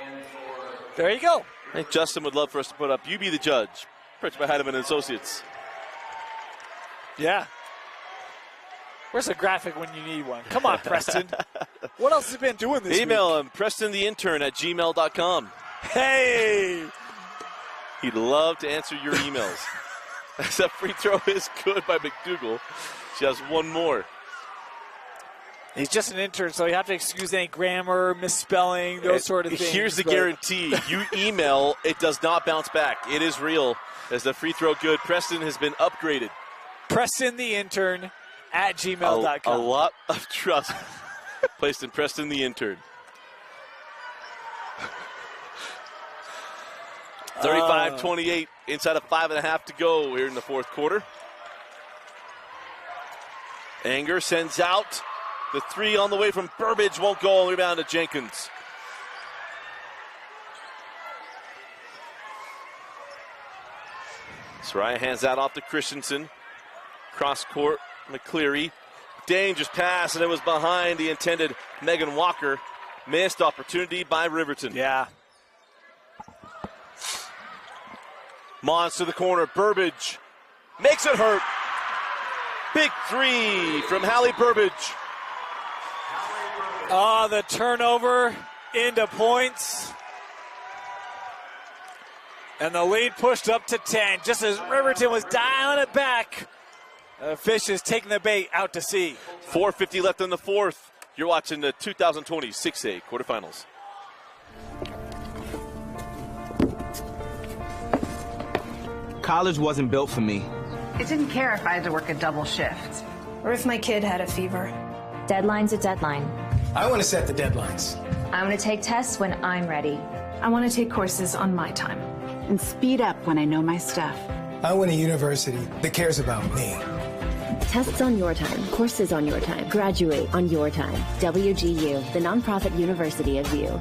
In for There you go. I think Justin would love for us to put up "You Be the Judge," printed by Herriman and Associates. Yeah. Where's a graphic when you need one? Come on, Preston. What else has he been doing this Email week? him, PrestonTheIntern@gmail.com. Hey! He'd love to answer your emails. That free throw is good by McDougal. She has one more. He's just an intern, so you have to excuse any grammar, misspelling, those sort of things. Here's the guarantee. You email, it does not bounce back. It is real. As the free throw good, Preston has been upgraded. PrestonTheIntern@gmail.com. A lot of trust placed in Preston the Intern. 35-28, inside of 5.5 to go here in the fourth quarter. Anger sends out. The 3 on the way from Burbage won't go. Rebound to Jenkins. Soraya hands that off to Christensen. Cross court, McCleary. Dangerous pass, and it was behind the intended Megan Walker. Missed opportunity by Riverton. Yeah. Mons to the corner. Burbage makes it hurt. Big 3 from Hallie Burbage. The turnover into points. And the lead pushed up to 10, just as Riverton was dialing it back. Fish is taking the bait out to sea. 4:50 left in the fourth. You're watching the 2020 6A quarterfinals. College wasn't built for me. I didn't care if I had to work a double shift. Or if my kid had a fever. Deadline's a deadline. I want to set the deadlines. I want to take tests when I'm ready. I want to take courses on my time. And speed up when I know my stuff. I want a university that cares about me. Tests on your time, courses on your time, graduate on your time. WGU, the nonprofit university of you.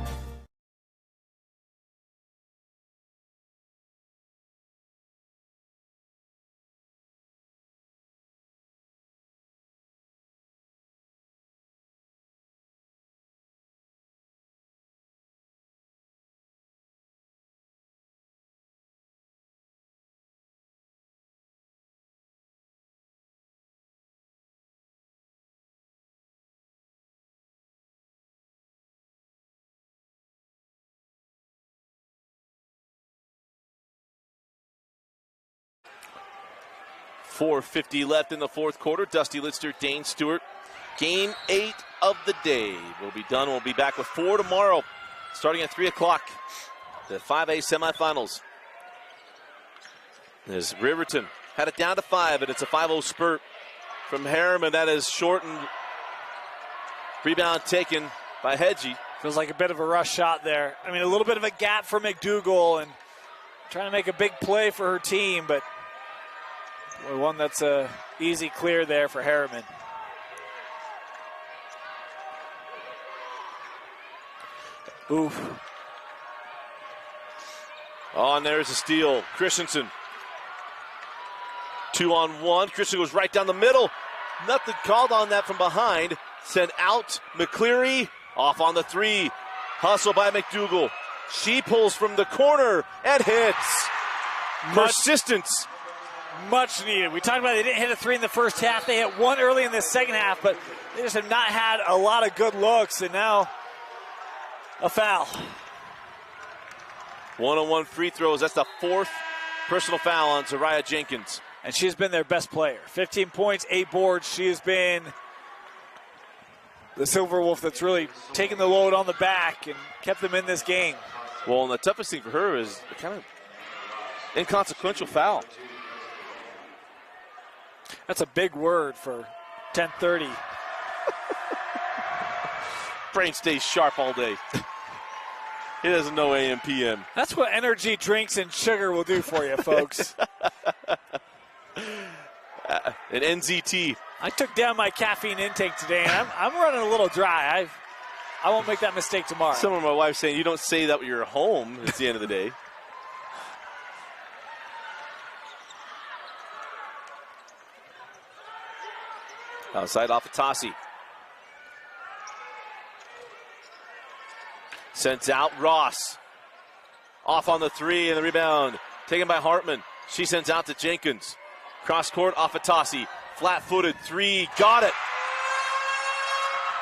4:50 left in the fourth quarter. Dusty Lister, Dane Stewart. Game 8 of the day will be done. We'll be back with 4 tomorrow, starting at 3 o'clock. The 5A semifinals. As Riverton had it down to 5, and it's a 5-0 spurt from Herriman. That is shortened. Rebound taken by Hedgie. Feels like a bit of a rush shot there. I mean, a little bit of a gap for McDougal and trying to make a big play for her team, but one that's a easy clear there for Herriman. Oof. Oh, and there's a steal. Christensen. 2-on-1. Christensen goes right down the middle. Nothing called on that from behind. Sent out. McCleary off on the 3. Hustle by McDougal. She pulls from the corner and hits. Persistence. Much needed. We talked about they didn't hit a 3 in the first half. They hit 1 early in the second half, but they just have not had a lot of good looks, and now a foul. 1-on-1 free throws. That's the 4th personal foul on Zariah Jenkins. And she's been their best player. 15 points, 8 boards. She has been the Silverwolf that's really taken the load on the back and kept them in this game. Well, and the toughest thing for her is the kind of inconsequential foul. That's a big word for 10:30. Brain stays sharp all day. He doesn't know AM, PM. That's what energy drinks and sugar will do for you, folks. An NZT. I took down my caffeine intake today, and I'm running a little dry. I won't make that mistake tomorrow. Some of my wife saying you don't say that when you're home. It's the end of the day. Outside off of Tossie. Sends out Ross. Off on the 3 and the rebound. Taken by Hartman. She sends out to Jenkins. Cross court off of Tossie. Flat-footed 3. Got it.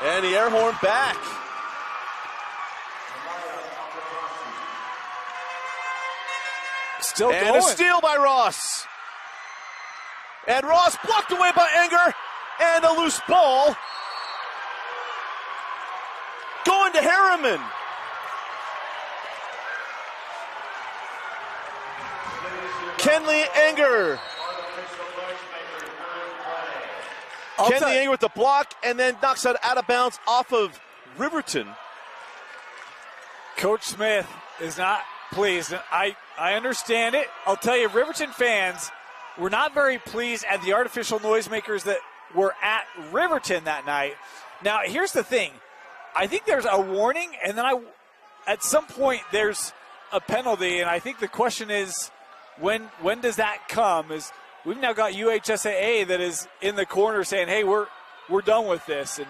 And the air horn back. Still and going. A steal by Ross. And Ross blocked away by Enger. And a loose ball. Going to Herriman. Kenley Enger. Kenley Enger with the block and then knocks it out of bounds off of Riverton. Coach Smith is not pleased. I understand it. I'll tell you, Riverton fans were not very pleased at the artificial noisemakers that were at Riverton that night. Now, here's the thing. I think there's a warning, and then at some point there's a penalty, and I think the question is, when does that come? Is we've now got UHSAA that is in the corner saying, hey, we're done with this. And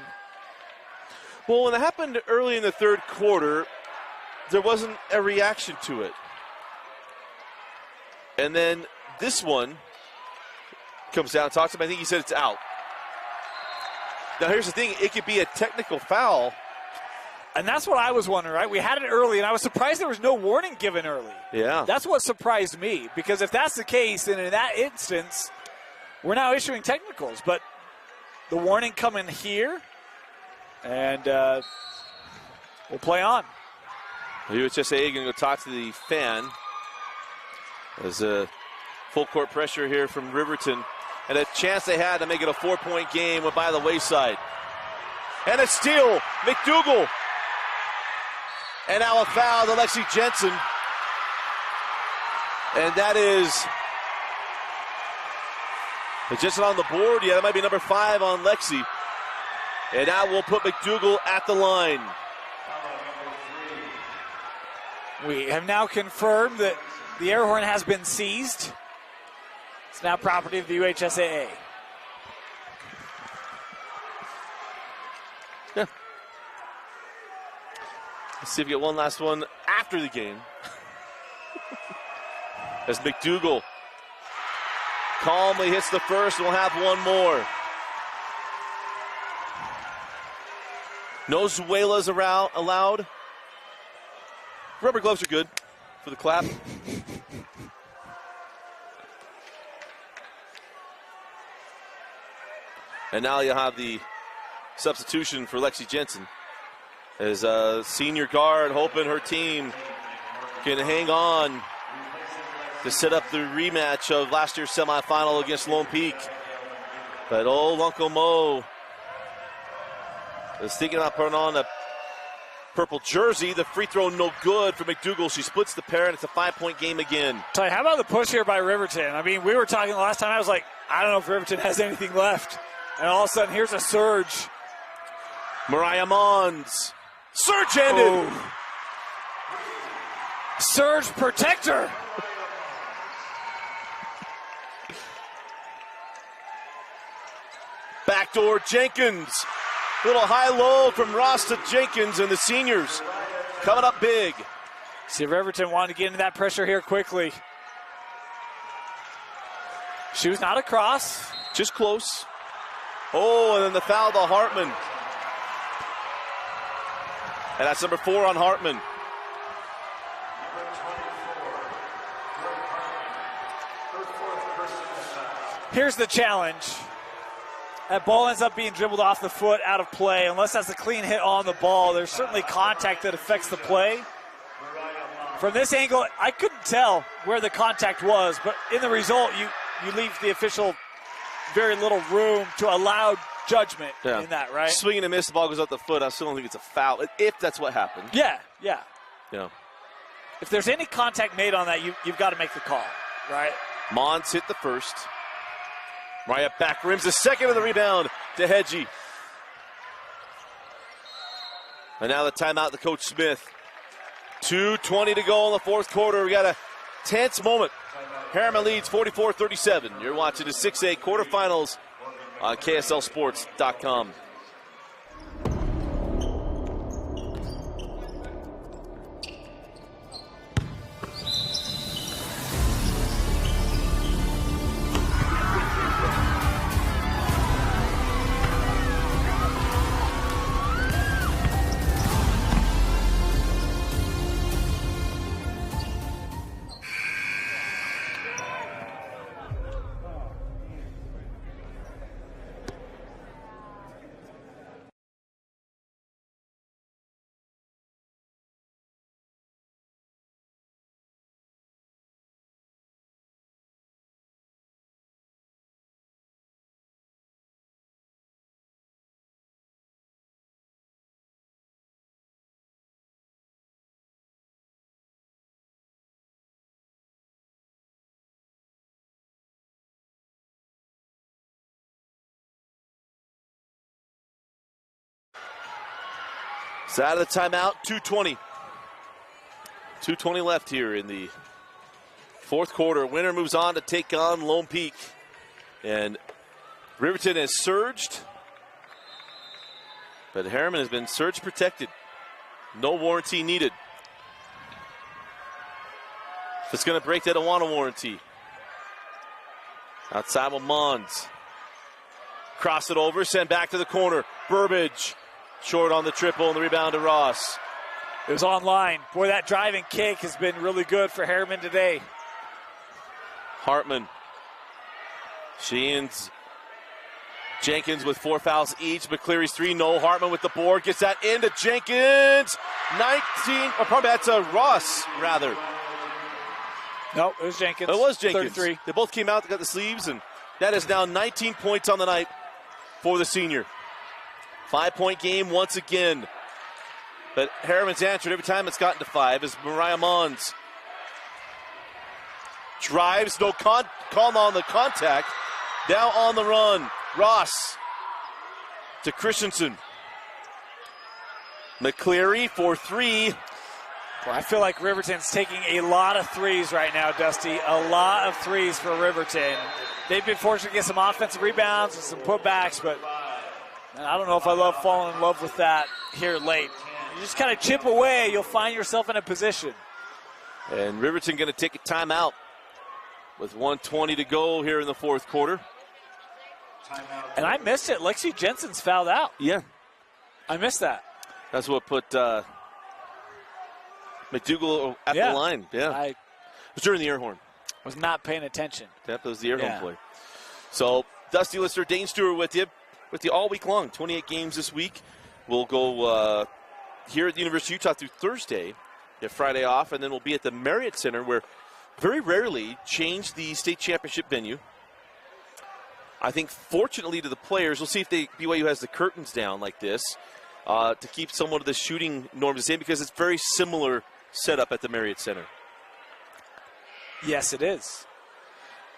well, when it happened early in the third quarter, there wasn't a reaction to it. And then this one comes down and talks to him. I think he said it's out. Now, here's the thing. It could be a technical foul. And that's what I was wondering, right? We had it early, and I was surprised there was no warning given early. Yeah. That's what surprised me, because if that's the case, then in that instance, we're now issuing technicals. But the warning coming here, and we'll play on. UHSAA going to go talk to the fan. There's a full court pressure here from Riverton. And a chance they had to make it a 4-point game went by the wayside. And a steal, McDougal. And now a foul to Lexi Jensen. And that is Jensen on the board. Yeah, that might be number 5 on Lexi. And now we'll put McDougal at the line. We have now confirmed that the air horn has been seized. It's now property of the UHSAA. Yeah. Let's see if we get one last one after the game. As McDougal calmly hits the first, we'll have one more. No Zuelas allowed. Rubber gloves are good for the clap. And now you have the substitution for Lexi Jensen as a senior guard, hoping her team can hang on to set up the rematch of last year's semifinal against Lone Peak. But old Uncle Mo is thinking about putting on a purple jersey. The free throw no good for McDougal. She splits the pair, and it's a 5-point game again. Tell you, how about the push here by Riverton? I mean, we were talking the last time. I was like, I don't know if Riverton has anything left. And all of a sudden, here's a surge. Mariah Mons. Surge ended. Oh. Surge protector. Backdoor Jenkins. Little high-low from Ross to Jenkins, and the seniors coming up big. See, Riverton wanted to get into that pressure here quickly. She was not across. Just close. Oh, and then the foul to Hartman. And that's number 4 on Hartman. Here's the challenge. That ball ends up being dribbled off the foot, out of play. Unless that's a clean hit on the ball, there's certainly contact that affects the play. From this angle, I couldn't tell where the contact was, but in the result, you leave the official very little room to allow judgment in that, right? Swing and a miss, the ball goes out the foot. I still don't think it's a foul, if that's what happened. Yeah. Yeah. If there's any contact made on that, you've got to make the call, right? Mons hit the first. Mariah back rims the second of the rebound to Hedgie. And now the timeout to Coach Smith. 2:20 to go in the fourth quarter. We got a tense moment. Herriman leads 44-37. You're watching the 6A quarterfinals on KSLSports.com. It's out of the timeout, 2:20. 2:20 left here in the fourth quarter. Winner moves on to take on Lone Peak. And Riverton has surged, but Herriman has been surge protected. No warranty needed. It's going to break that Awana warranty. Outside with Mons. Cross it over, send back to the corner. Burbage. Short on the triple and the rebound to Ross. It was online. Boy, that driving kick has been really good for Herriman today. Hartman. Sheehan's Jenkins with 4 fouls each. McCleary's 3, no. Hartman with the board. Gets that into Jenkins. 19, or probably that's Ross, rather. No, it was Jenkins. It was Jenkins. 33. They both came out, they got the sleeves, and that is now 19 points on the night for the senior. 5-point game once again. But Herriman's answered every time it's gotten to 5 is Mariah Mons. Drives, no call on the contact. Now on the run. Ross to Christensen. McCleary for 3. Well, I feel like Riverton's taking a lot of threes right now, Dusty. A lot of threes for Riverton. They've been fortunate to get some offensive rebounds and some putbacks, but I don't know if I love falling in love with that here late. You just kind of chip away, you'll find yourself in a position. And Riverton going to take a timeout with 1:20 to go here in the fourth quarter. And I missed it. Lexi Jensen's fouled out. Yeah. I missed that. That's what put McDougal at the line. Yeah. It was during the air horn. Was not paying attention. That was the air horn play. So, Dusty Lister, Dane Stewart with you. with you all week long. 28 games this week. We'll go here at the University of Utah through Thursday. Get Friday off, and then we'll be at the Marriott Center, where very rarely change the state championship venue. I think, fortunately to the players, we'll see if BYU has the curtains down like this to keep somewhat of the shooting norms the same, because it's very similar setup at the Marriott Center. Yes, it is.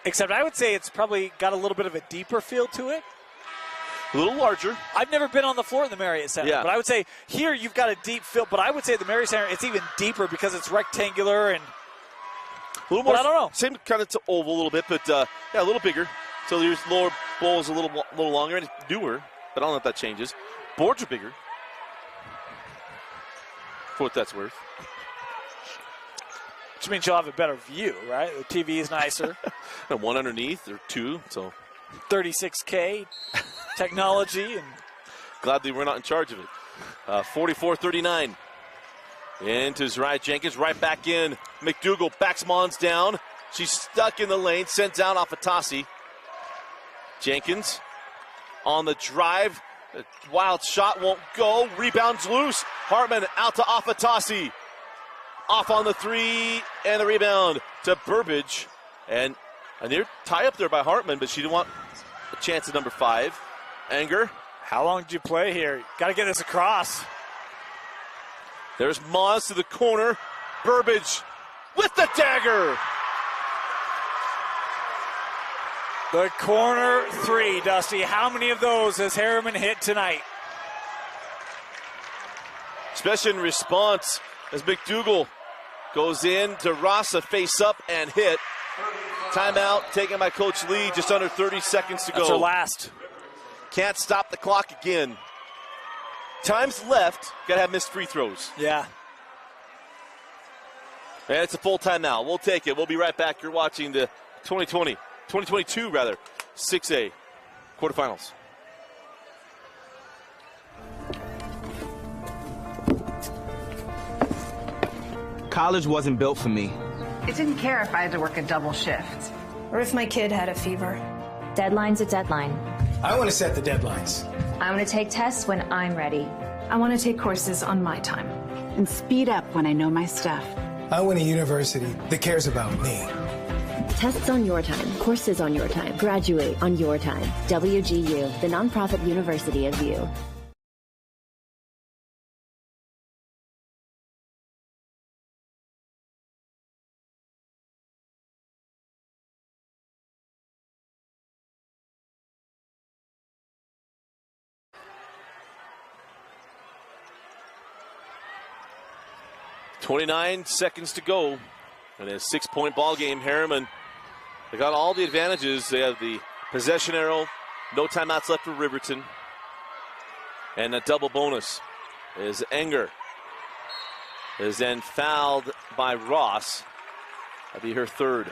Except I would say it's probably got a little bit of a deeper feel to it. A little larger. I've never been on the floor in the Marriott Center, but I would say here you've got a deep feel. But I would say at the Marriott Center, it's even deeper because it's rectangular and a little more. I don't know. Same kind of to oval a little bit, but a little bigger. So there's lower bowls a little longer and it's newer, but I don't know if that changes. Boards are bigger, for what that's worth. Which means you'll have a better view, right? The TV is nicer. And one underneath, or two, so 36K technology. And gladly we're not in charge of it. 44-39. Into Zariah Jenkins, right back in. McDougal backs Mons down. She's stuck in the lane, sends out off Atasi. Jenkins on the drive. The wild shot won't go. Rebounds loose. Hartman out to Afatasi. Off on the three, and the rebound to Burbage. And a near tie up there by Hartman, but she didn't want a chance at number 5. Anger. How long did you play here? Got to get this across. There's Mons to the corner. Burbage with the dagger. The corner three, Dusty. How many of those has Herriman hit tonight? Especially in response as McDougal goes in to Rasa, face up and hit. Timeout taken by Coach Lee, just under 30 seconds to go. That's our last. Can't stop the clock again. Time's left, gotta have missed free throws. Yeah. And it's a full timeout. We'll take it. We'll be right back. You're watching the 2022 rather, 6A quarterfinals. College wasn't built for me. I didn't care if I had to work a double shift. Or if my kid had a fever. Deadline's a deadline. I want to set the deadlines. I want to take tests when I'm ready. I want to take courses on my time. And speed up when I know my stuff. I want a university that cares about me. Tests on your time, courses on your time, graduate on your time. WGU, the nonprofit university of you. .29 seconds to go. And a 6-point ball game. Herriman, they got all the advantages. They have the possession arrow. No timeouts left for Riverton. And a double bonus is Enger. Is then fouled by Ross. That'll be her third.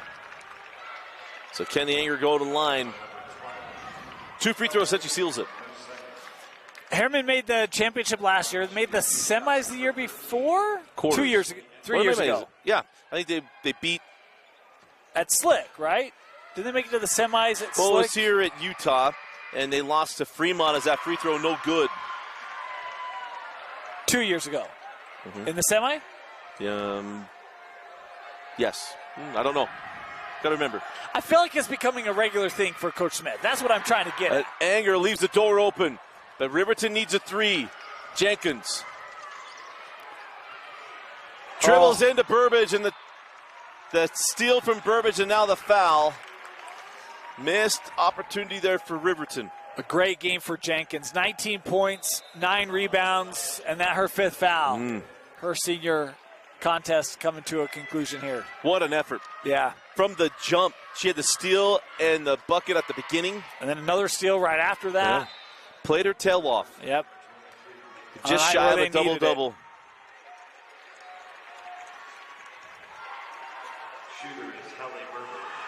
So can the Enger go to the line? 2 free throws, essentially seals it. Herriman made the championship last year. Made the semis the year before? Quarters. 2 years ago. 3 years ago. Yeah, I think they beat. At Slick, right? Did they make it to the semis at Slick? Well, it was here at Utah, and they lost to Fremont as that free throw no good. 2 years ago. In the semi? Yes. I don't know. Got to remember. I feel like it's becoming a regular thing for Coach Smith. That's what I'm trying to get at. Anger leaves the door open, but Riverton needs a 3. Jenkins dribbles into Burbage, and the steal from Burbage, and now the foul. Missed opportunity there for Riverton. A great game for Jenkins. 19 points, 9 rebounds, and that her 5th foul. Her senior contest coming to a conclusion here. What an effort. Yeah. From the jump, she had the steal and the bucket at the beginning. And then another steal right after that. Yeah. Played her tail off. Yep. Just shy of a double-double.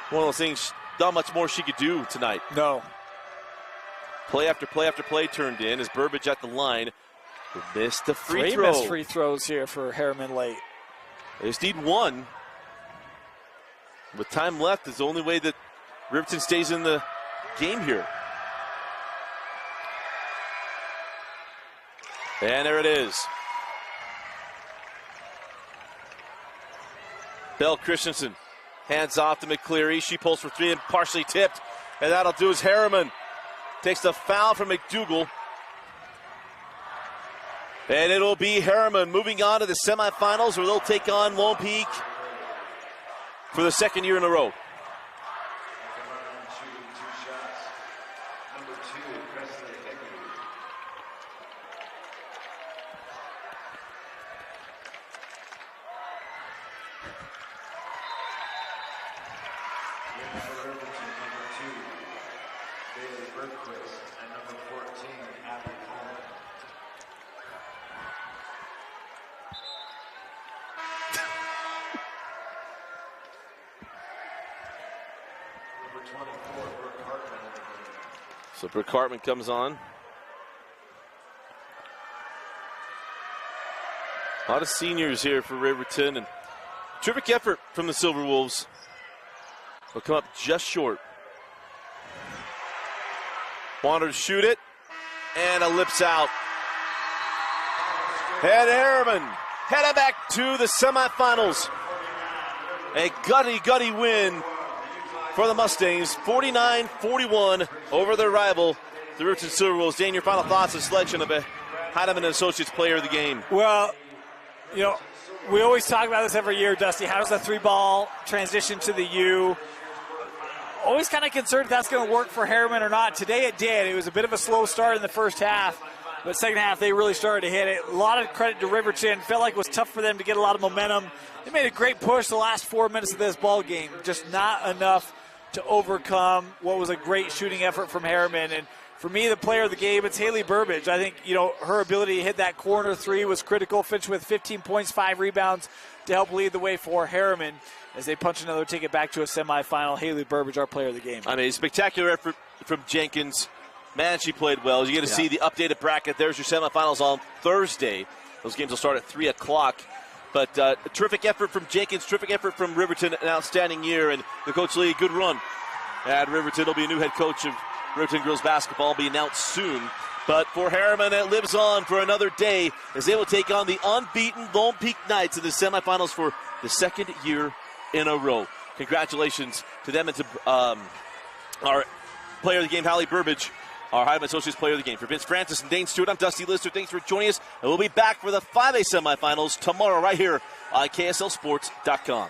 One of those things, not much more she could do tonight. No. Play after play after play turned in as Burbage at the line. Missed the free 3 throw. missed free throws here for Herriman late. They just need 1. With time left, is the only way that Riverton stays in the game here. And there it is. Belle Christensen hands off to McCleary. She pulls for three and partially tipped. And that'll do as Herriman takes the foul from McDougal. And it'll be Herriman moving on to the semifinals where they'll take on Lone Peak for the second year in a row. So Brooke Hartman comes on. A lot of seniors here for Riverton, and terrific effort from the Silverwolves. Will come up just short. Wanted to shoot it, and a lips out. And Herriman headed back to the semifinals. A gutty win for the Mustangs, 49-41 over their rival, the Riverton Silverwolves. Dan, your final thoughts and selection of a Heineman Associates player of the game? Well, you know, we always talk about this every year, Dusty. How does the three-ball transition to the U? Always kind of concerned if that's going to work for Herriman or not. Today it did. It was a bit of a slow start in the first half, but second half they really started to hit it. A lot of credit to Riverton. Felt like it was tough for them to get a lot of momentum. They made a great push the last 4 minutes of this ball game. Just not enough to overcome what was a great shooting effort from Herriman. And for me, the player of the game, it's Haley Burbage. I think, you know, her ability to hit that corner three was critical. Finished with 15 points, 5 rebounds to help lead the way for Herriman as they punch another ticket back to a semifinal. Haley Burbage, our player of the game. I mean, spectacular effort from Jenkins. Man, she played well. You get to see the updated bracket. There's your semifinals on Thursday. Those games will start at 3 o'clock. But a terrific effort from Jenkins, terrific effort from Riverton, an outstanding year. And the Coach Lee, good run at Riverton. Will be a new head coach of Riverton girls basketball, will be announced soon. But for Herriman, it lives on for another day as they will take on the unbeaten Lone Peak Knights in the semifinals for the second year in a row. Congratulations to them and to our player of the game, Hallie Burbage, our Heineman Associates player of the game. For Vince Francis and Dane Stewart, I'm Dusty Lister. Thanks for joining us. And we'll be back for the 5A semifinals tomorrow right here on KSLSports.com.